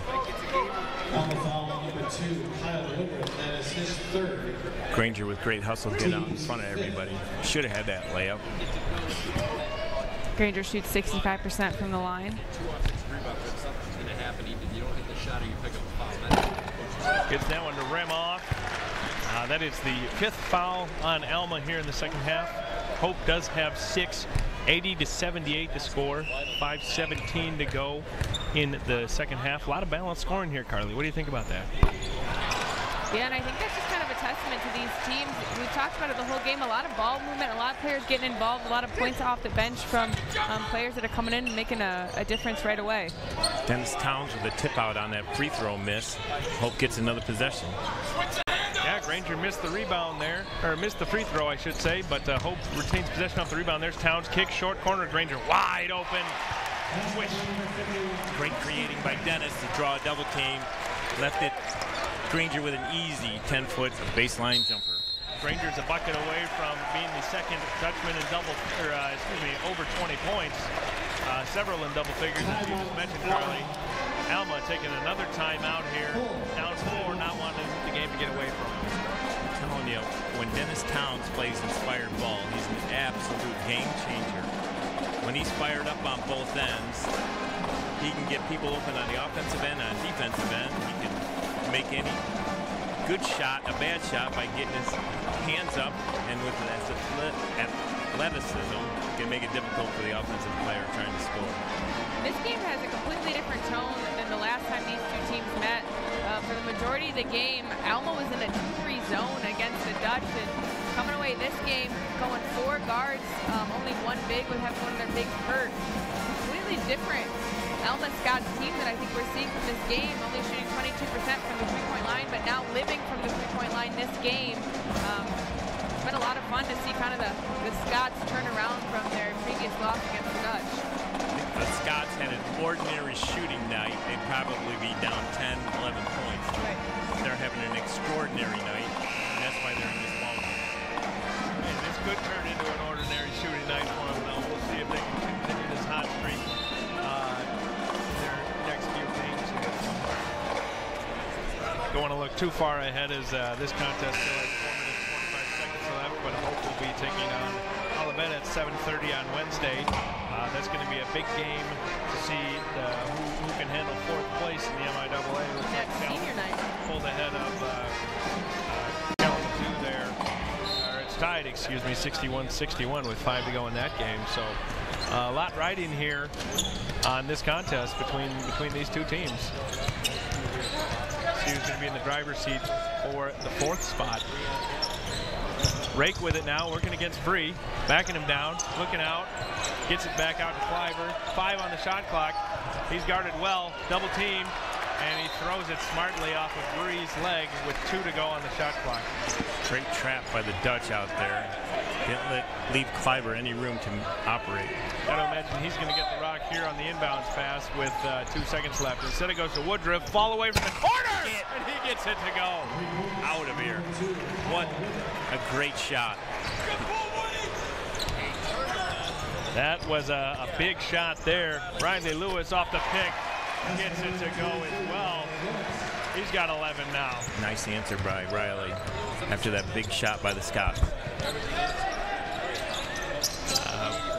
the foul, number 2, Kyle Woodruff. That is his 3rd. Granger with great hustle, get out in front of everybody. Should have had that layup. Granger shoots 65% from the line. Gets that one to rim off. That is the 5th foul on Alma here in the second half. Hope does have 6, 80-78 to score, 5:17 to go in the second half. A lot of balanced scoring here, Carly. What do you think about that? Yeah, and I think that's just kind of a testament to these teams. We've talked about it the whole game. A lot of ball movement, a lot of players getting involved, a lot of points off the bench from players that are coming in and making a difference right away. Dennis Towns with a tip out on that free throw miss. Hope gets another possession. Yeah, Granger missed the rebound there, or missed the free throw, I should say, but Hope retains possession off the rebound. There's Towns, kick, short corner, Granger wide open. Switch. Great creating by Dennis to draw a double team. Left it Granger with an easy 10-foot baseline jumper. Granger's a bucket away from being the second Dutchman in over 20 points. Several in double figures, as you just mentioned, Carly. Alma taking another timeout here. Down 4, not wanting the game to get away from him. I'm telling you, when Dennis Towns plays inspired ball, he's an absolute game changer. When he's fired up on both ends, he can get people open on the offensive end, on defensive end. He can make any good shot, a bad shot, by getting his hands up, and with athleticism, can make it difficult for the offensive player trying to score. This game has a completely different tone than the last time these two teams met. For the majority of the game, Alma was in a 2-3 zone against the Dutch, and coming away this game, going 4 guards, only 1 big would have one of their bigs hurt. Completely different Alma Scott's team that I think we're seeing from this game, only shooting 22% from the 3-point line, but now living from the 3-point line this game. It's been a lot of fun to see kind of the Scots turn around from their previous loss against the Dutch. If the Scots had an ordinary shooting night, they'd probably be down 10, 11 points. Right. They're having an extraordinary night, and that's why they're in this ball game. And this could turn into an ordinary shooting night for them, though. We'll see if they can continue this hot streak in their next few games here. Don't want to look too far ahead as this contest still has 4 minutes, 45 seconds left, but Hope will be taking on Olivet at 7:30 on Wednesday. That's going to be a big game to see who can handle 4th place in the MIAA. That's senior night. Pulled ahead of Kalamazoo there. Or it's tied, excuse me, 61-61 with 5 to go in that game. So a lot riding here on this contest between these two teams. See who's going to be in the driver's seat for the 4th spot. Rake with it now, working against Bree, backing him down, looking out, gets it back out to Cliver. 5 on the shot clock. He's guarded well, double team, and he throws it smartly off of Bree's leg with 2 to go on the shot clock. Great trap by the Dutch out there. Didn't leave Cliver any room to operate. Gotta imagine he's going to get the rock here on the inbounds pass with 2 seconds left. Instead it goes to Woodruff, fall away from the corner, and he gets it to go. Out of here. What a great shot. That was a big shot there. Riley Lewis off the pick gets it to go as well. He's got 11 now. Nice answer by Riley after that big shot by the Scots.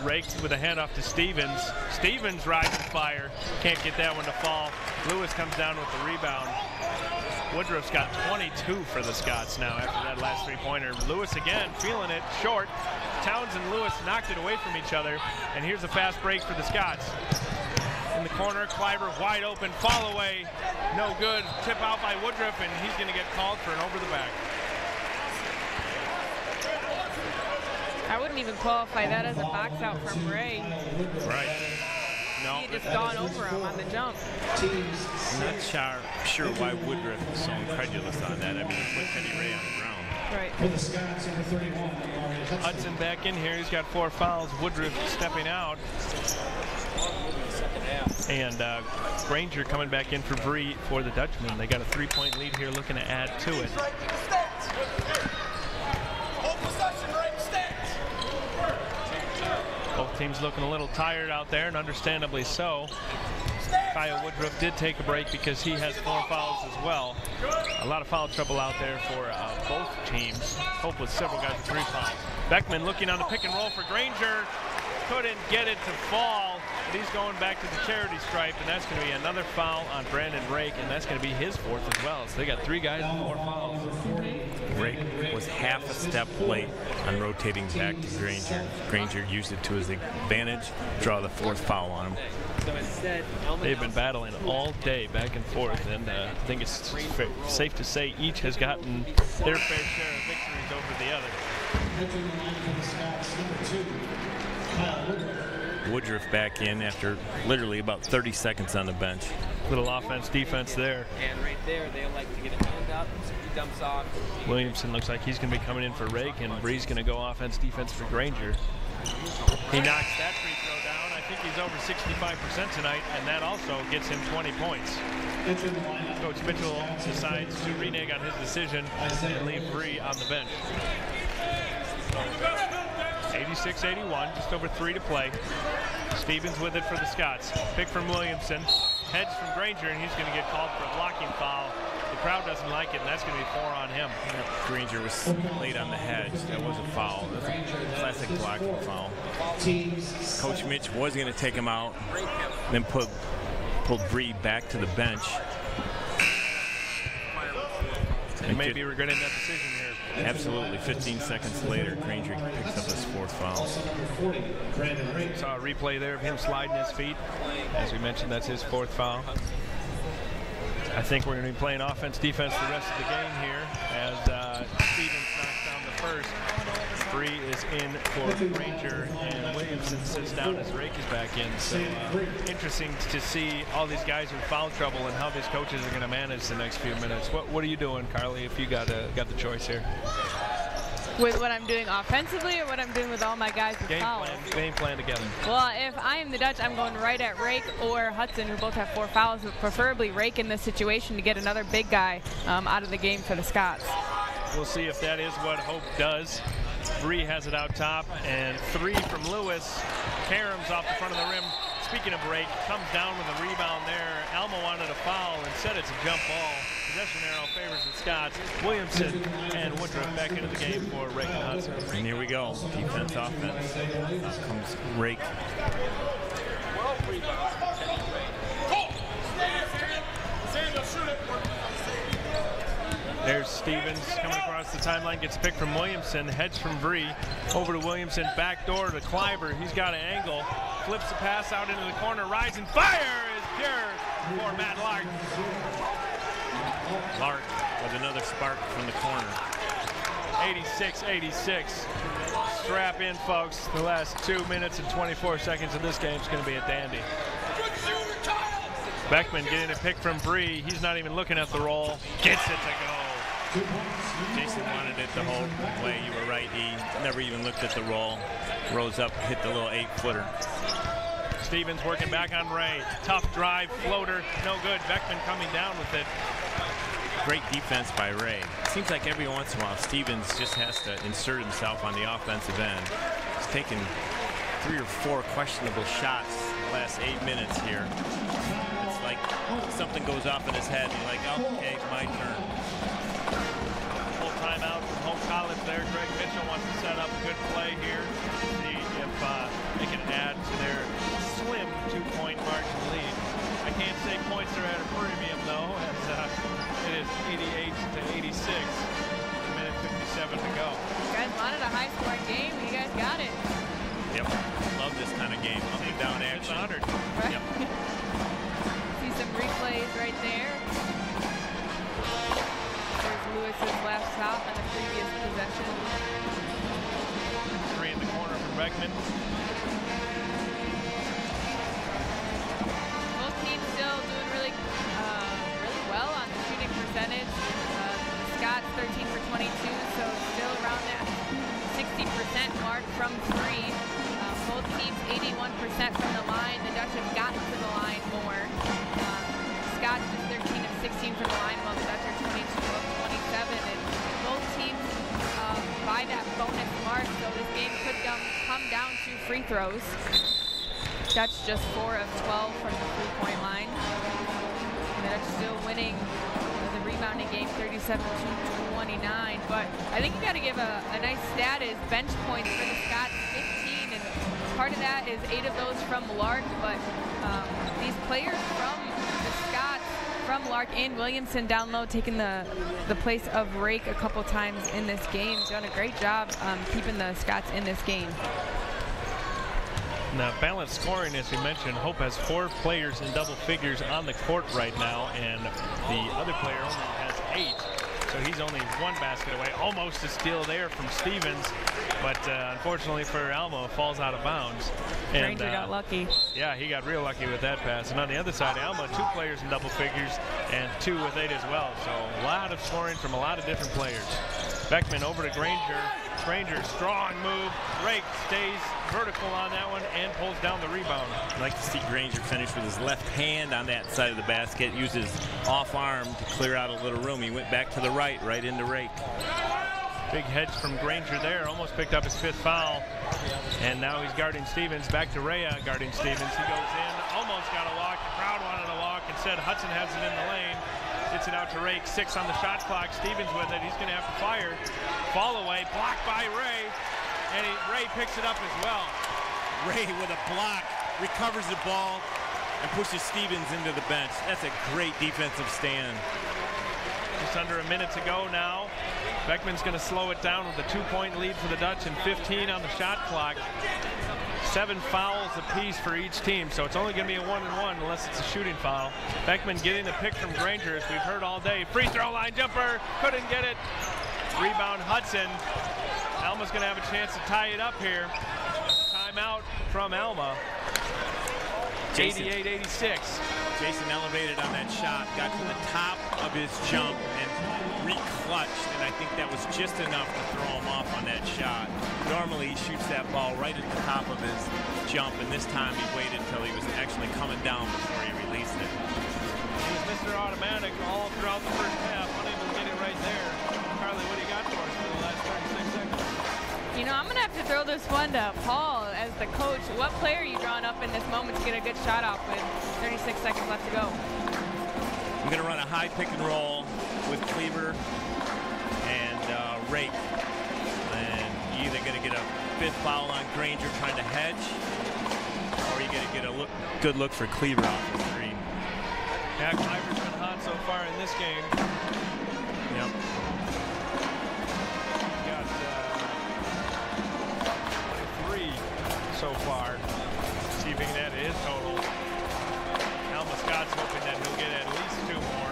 Rakes with a handoff to Stevens. Stevens rising fire. Can't get that one to fall. Lewis comes down with the rebound. Woodruff's got 22 for the Scots now after that last 3-pointer. Lewis again feeling it short. Towns and Lewis knocked it away from each other. And here's a fast break for the Scots. In the corner, Cliver wide open, fall away, no good. Tip out by Woodruff, and he's going to get called for an over the back. I wouldn't even qualify that as a box out from Ray. Right. No. He had just gone over him on the jump. I'm not sure why Woodruff was so incredulous on that. I mean, he put Teddy Ray on the ground. right. For the Scots, number 31. Hudson back in here. He's got 4 fouls. Woodruff stepping out. And Granger coming back in for Bree for the Dutchman. They got a 3-point lead here, looking to add to it. Both teams looking a little tired out there, and understandably so. Kyle Woodruff did take a break because he has 4 fouls as well. A lot of foul trouble out there for both teams. Hope with several guys with 3 fouls. Beckman looking on the pick and roll for Granger. Couldn't get it to fall. But he's going back to the charity stripe, and that's going to be another foul on Brandon Rake, and that's going to be his 4th as well. So they got 3 guys with 4 fouls. Rake was half a step late on rotating back to Granger. Granger used it to his advantage, draw the 4th foul on him. They've been battling all day back and forth, and I think it's safe to say each has gotten their fair share of victories over the other. Woodruff back in after literally about 30 seconds on the bench. Little offense, defense there. And right there, they like to get a hand up, so he dumps off. Williamson looks like he's going to be coming in for Rake, and Bree's going to go offense, defense for Granger. He knocks that free throw down. I think he's over 65% tonight, and that also gets him 20 points. Coach Mitchell decides to renege on his decision and leave Bree on the bench. 86-81, just over 3 to play. Stevens with it for the Scots. Pick from Williamson, heads from Granger, and he's going to get called for a blocking foul. The crowd doesn't like it, and that's going to be 4 on him. Granger was late on the hedge. That was a foul. That's a classic blocking foul. Coach Mitch was going to take him out, then pulled Bree back to the bench. He may be regretting that decision here. Absolutely. 15 seconds later, Granger picks up his 4th foul. Saw a replay there of him sliding his feet. As we mentioned, that's his 4th foul. I think we're going to be playing offense, defense the rest of the game here as Stevens knocks down the first. Bree is in for Granger, and Williamson sits down as Rake is back in. So interesting to see all these guys in foul trouble and how these coaches are going to manage the next few minutes. What are you doing, Carly, if you got the choice here? With what I'm doing offensively or what I'm doing with all my guys with fouls? Game plan together. Well, if I am the Dutch, I'm going right at Rake or Hudson, who both have 4 fouls, but preferably Rake in this situation to get another big guy out of the game for the Scots. We'll see if that is what Hope does. Bree has it out top, and 3 from Lewis. Karam's off the front of the rim. Speaking of Rake, comes down with a rebound there. Alma wanted a foul, instead it's a jump ball. Possession arrow favors the Scots. Williamson and Woodruff back into the game for Rake and Hudson. And here we go. Defense, offense. Comes Rake. There's Stevens coming across the timeline, gets a pick from Williamson, heads from Bree, over to Williamson, back door to Kleiber. He's got an angle, flips the pass out into the corner, rising fire is pure for Matt Lark. Lark with another spark from the corner. 86-86. Strap in, folks. The last 2 minutes and 24 seconds of this game is going to be a dandy. Beckman getting a pick from Bree. He's not even looking at the roll. Gets it to go. Jason wanted it the whole way. You were right. He never even looked at the roll. Rose up, hit the little 8-footer. Stevens working back on Ray. Tough drive, floater, no good. Beckman coming down with it. Great defense by Ray. It seems like every once in a while Stevens just has to insert himself on the offensive end. He's taken 3 or 4 questionable shots the last 8 minutes here. It's like something goes off in his head. He's like, oh, okay, it's my turn. Full timeout from Hope College there. Greg Mitchell wants to set up a good play here. See if they can add to their slim 2-point margin lead. I can't say points are at a premium though, as it is 88-86. A minute 57 to go. You guys wanted a high-scoring game. You guys got it. Yep, love this kind of game. Up and down action. 100. Right? Yep. See some replays right there. There's Lewis's left stop on the previous possession. 3 in the corner for Beckman. Both teams still doing really well on the shooting percentage. The Scots 13 for 22, so from three. Both teams 81% from the line. The Dutch have gotten to the line more. Scots just 13 of 16 from the line, while the Dutch are 22 of 27. And both teams by that bonus mark, so this game could come down to free throws. Dutch just 4 of 12 from the three-point line. And the Dutch still winning the rebounding game 37-29. But I think you got to give a nice stat is bench points for the Scots 15, and part of that is 8 of those from Lark. But these players from the Scots, from Lark and Williamson down low, taking the place of Rake a couple times in this game. Done a great job keeping the Scots in this game. Now, balanced scoring, as you mentioned, Hope has 4 players in double figures on the court right now, and the other player only has 8. So he's only 1 basket away. Almost a steal there from Stevens, but unfortunately for Alma, falls out of bounds. And Granger got lucky. Yeah, he got real lucky with that pass. And on the other side, Alma, 2 players in double figures and 2 with 8 as well. So a lot of scoring from a lot of different players. Beckman over to Granger. Granger, strong move. Rake stays vertical on that one and pulls down the rebound. I'd like to see Granger finish with his left hand on that side of the basket, use his off arm to clear out a little room. He went back to the right into Rake. Big hedge from Granger there, almost picked up his 5th foul. And now he's guarding Stevens, back to Rhea guarding Stevens. He goes in, almost got a walk. The crowd wanted a walk. Instead, Hudson has it in the lane. Gets it out to Rake, 6 on the shot clock. Stevens with it, he's gonna have to fire. Fall away, blocked by Ray. And Ray picks it up as well. Ray with a block, recovers the ball, and pushes Stevens into the bench. That's a great defensive stand. Just under a minute to go now. Beckman's going to slow it down with a 2-point lead for the Dutch and 15 on the shot clock. 7 fouls apiece for each team, so it's only going to be a 1-and-1 unless it's a shooting foul. Beckman getting the pick from Granger, as we've heard all day. Free throw line jumper, couldn't get it. Rebound Hudson. Alma's going to have a chance to tie it up here. Timeout from Alma. 88-86. Jason elevated on that shot, got to the top of his jump and re-clutched, and I think that was just enough to throw him off on that shot. Normally he shoots that ball right at the top of his jump, and this time he waited until he was actually coming down before he released it. He was Mr. Automatic all throughout the first half, unable to get it right there. Carly, what do you got for us for the last 36 seconds? You know, I'm going to have to throw this one to Paul as the coach. What player are you drawing up in this moment to get a good shot off with 36 seconds left to go? I'm going to run a high pick and roll with Cleaver and Rake. And you're either going to get a 5th foul on Granger trying to hedge, or you're going to get a good look for Cleaver off the screen. Yeah, Cleaver's been hot so far in this game. Yep. So far, receiving that his total. Alma Scott's hoping that he'll get at least 2 more.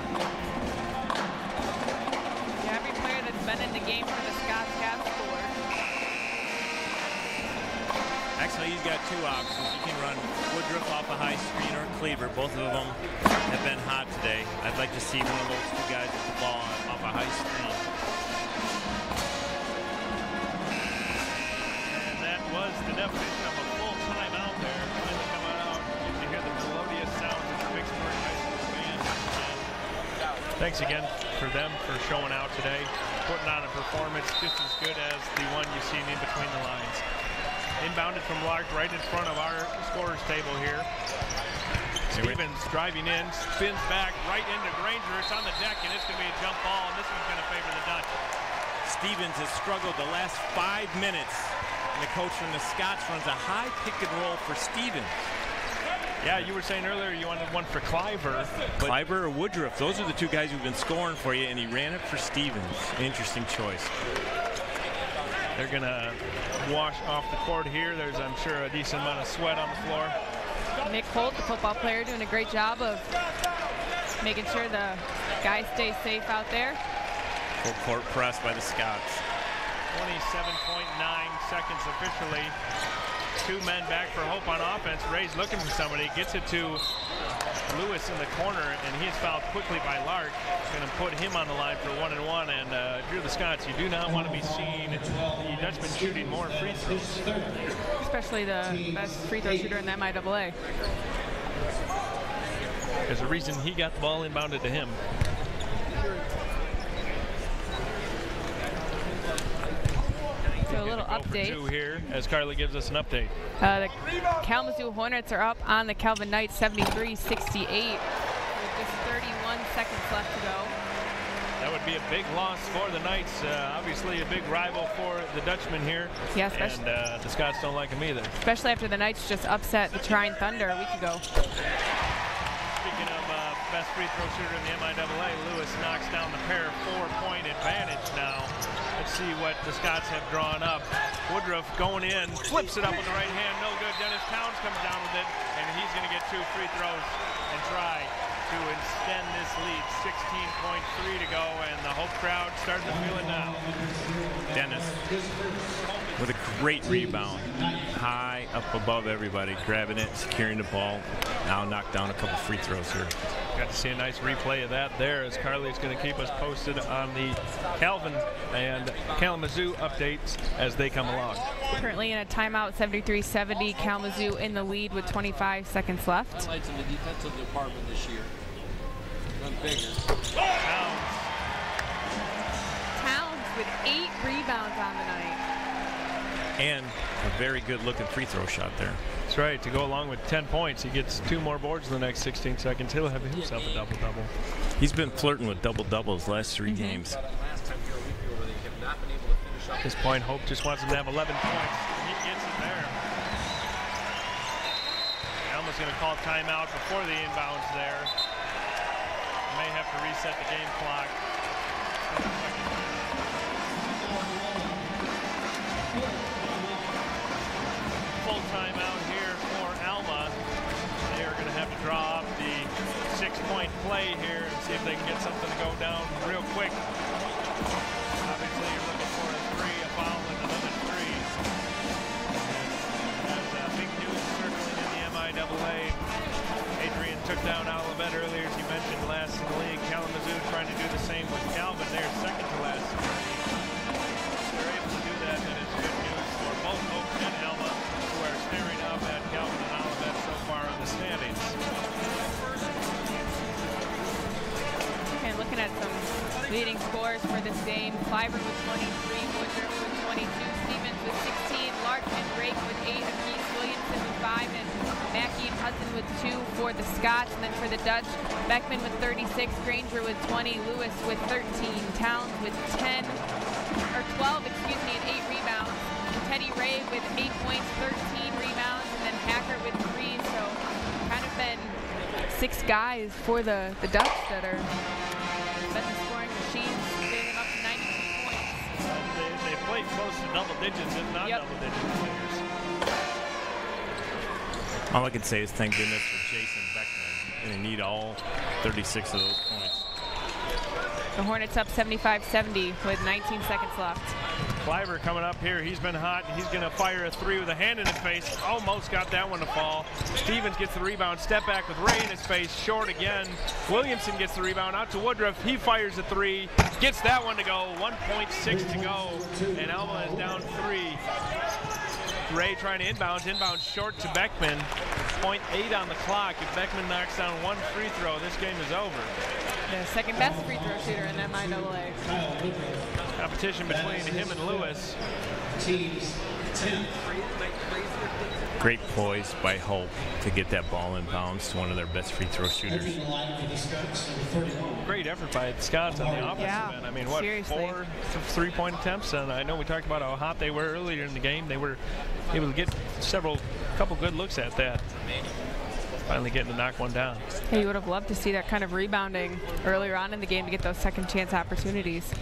Yeah, every player that's been in the game for the Scots have scored. Actually, he's got 2 options. You can run Woodruff off a high screen or Cleaver. Both of them have been hot today. I'd like to see one of those 2 guys with the ball off a high screen. And that was the definition of a full timeout there. Finally coming out. You can hear the melodious sounds of the Vicksburg High School band. Thanks again for them for showing out today, putting on a performance just as good as the one you've seen in between the lines. Inbounded from Lark right in front of our scorers table here. Stevens driving in, spins back right into Granger. It's on the deck, and it's going to be a jump ball, and this one's going to favor the Dutch. Stevens has struggled the last 5 minutes, and the coach from the Scots runs a high pick and roll for Stevens. Yeah, you were saying earlier you wanted one for Clyver. Clyver or Woodruff, those are the 2 guys who've been scoring for you, and he ran it for Stevens. Interesting choice. They're going to wash off the court here. There's, I'm sure, a decent amount of sweat on the floor. Nick Holt, the football player, doing a great job of making sure the guys stay safe out there. Full court press by the Scots. 27.9 seconds officially. 2 men back for Hope on offense. Ray's looking for somebody, gets it to Lewis in the corner, and he is fouled quickly by Lark. Going to put him on the line for 1-and-1. And if you're the Scots, you do not want to be seen the Dutchman shooting more free throws. Especially the best free throw shooter in the MIAA. There's a reason he got the ball inbounded to him. So a little update. 2 here as Carly gives us an update. The Kalamazoo Hornets are up on the Calvin Knights 73-68 with just 31 seconds left to go. That would be a big loss for the Knights. Obviously a big rival for the Dutchmen here. Yeah, especially. And the Scots don't like him either. Especially after the Knights just upset the Trine Thunder a week ago. Speaking of best free throw shooter in the MIAA, Lewis knocks down the pair. 4-point advantage now. Let's see what the Scots have drawn up. Woodruff going in, flips it up with the right hand, no good. Dennis Towns comes down with it, and he's going to get 2 free throws and try to extend this lead. 16.3 to go, and the Hope crowd starting to feel it now. Dennis with a great rebound, high up above everybody, grabbing it, securing the ball. Now knock down a couple free throws here. Got to see a nice replay of that there as Carly's going to keep us posted on the Calvin and Kalamazoo updates as they come along. Currently in a timeout, 73-70. Kalamazoo in the lead with 25 seconds left. Highlights in the defensive department this year. Run bigger. Towns with 8 rebounds on the night. And a very good looking free throw shot there. That's right. To go along with 10 points, he gets 2 more boards in the next 16 seconds. He'll have himself a double-double. He's been flirting with double-doubles last 3 games. At this point, Hope just wants him to have 11 points. He gets it there. Alma's going to call timeout before the inbounds there. May have to reset the game clock. Full timeout here for Alma. They are going to have to draw up the 6-point play here and see if they can get something to go down real quick. Obviously, you're looking for a 3, a foul, and another 3. As big news circling in the MIAA. Adrian took down Olivet earlier, as you mentioned, last in the league. Kalamazoo trying to do the same with Calvin. They're second to last in the league. If they're able to do that, then it's good news for both Hope and Alma, who are staring up at Calvin and Olivet so far in the standings. And looking at some leading scores for this game, Cliver with 23, Woodruff with 22, Stevens with 16, Lark and Drake with 8, Akees Williamson with 5, and Mackey and Hudson with 2 for the Scots. And then for the Dutch, Beckman with 36, Granger with 20, Lewis with 13, Towns with 10, or 12, excuse me, and 8 rebounds. Teddy Ray with 8 points, 13 rebounds, and then Hacker with 3. So kind of been 6 guys for the Dutch that are been the scoring machines, getting them up to 92 points. They played close to double digits, if not double digit players. All I can say is thank goodness for Jason Beckman. And they need all 36 of those points. The Hornets up 75-70 with 19 seconds left. Cliver coming up here. He's been hot. He's going to fire a 3 with a hand in his face. Almost got that one to fall. Stevens gets the rebound. Step back with Ray in his face. Short again. Williamson gets the rebound. Out to Woodruff. He fires a 3. Gets that one to go. 1.6 to go. And Alma is down 3. Ray trying to inbound. Inbound short to Beckman. 0.8 on the clock. If Beckman knocks down 1 free throw, this game is over. The second best free throw shooter in MIAA. Competition between him and Lewis. Great poise by Hope to get that ball in bounds to one of their best free throw shooters. Great effort by the Scots on the offensive end. I mean, what, seriously. 4 3-point attempts? And I know we talked about how hot they were earlier in the game. They were able to get couple good looks at that. Finally getting to knock one down. Hey, you would have loved to see that kind of rebounding earlier on in the game to get those second chance opportunities.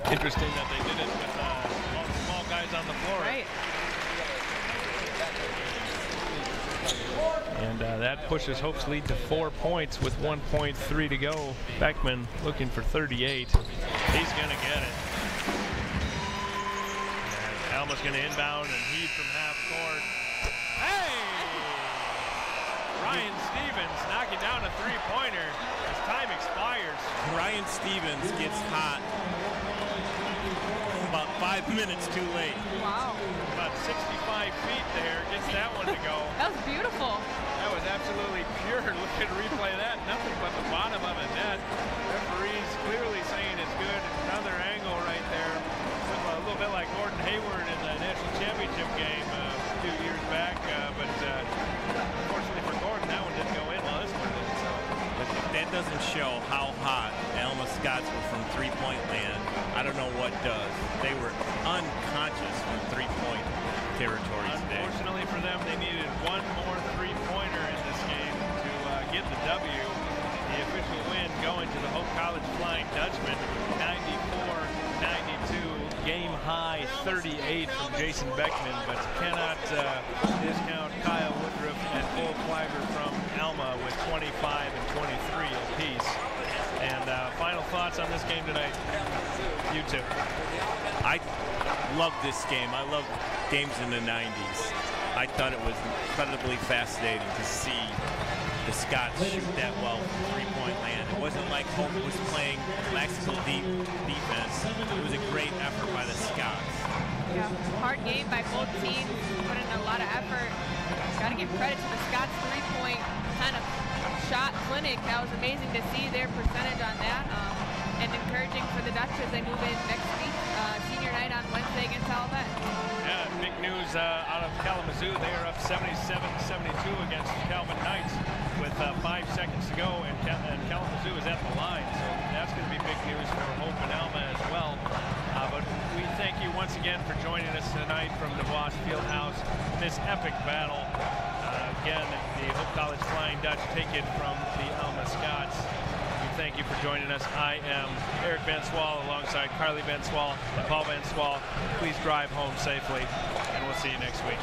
Interesting that they did it with all the small guys on the floor. Right. And that pushes Hope's lead to 4 points with 1.3 to go. Beckman looking for 38. He's going to get it. And Alma's going to inbound and heave from half court. Hey! Ryan Stevens knocking down a three-pointer as time expires. Ryan Stevens gets hot about 5 minutes too late. Wow. About 65 feet there, gets that one to go. That was beautiful. That was absolutely pure. Look at replay of that. Nothing but the bottom of a net. Referees clearly saying it's good. Another angle right there. A little bit like Gordon Hayward in the national championship game a few years back. But unfortunately for Gordon, that one didn't go in. Well, this one didn't. So. But if that doesn't show how hot Alma Scots were from three-point land, I don't know what does. They were unconscious from three-point territory today. Unfortunately for them, they needed one more three-pointer in this game to get the W. The official win going to the Hope College Flying Dutchman, 94-92. Game high 38 from Jason Beckman, but cannot discount Kyle Woodruff and Cole Cliver from Alma with 25 and 23 apiece. And final thoughts on this game tonight? You two. I love this game. I love games in the 90s. I thought it was incredibly fascinating to see the Scots shoot that well from three-point land. It wasn't like Hope was playing classical defense. It was a great effort by the Scots. Yeah, hard game by both teams. Put in a lot of effort. Got to give credit to the Scots three-point kind of shot clinic. That was amazing to see their percentage on that. And encouraging for the Dutch as they move in next week, senior night on Wednesday against Olivet. Yeah, big news out of Kalamazoo. They are up 77-72 against Calvin Knights with 5 seconds to go, and Kalamazoo is at the line. So that's going to be big news for Hope and Alma as well. But we thank you once again for joining us tonight from DeVos Fieldhouse in this epic battle. Again, the Hope College Flying Dutch take it from the Alma Scots. Thank you for joining us. I am Eric Van Swal alongside Carly Van Swal and Paul Van Swal. Please drive home safely, and we'll see you next week.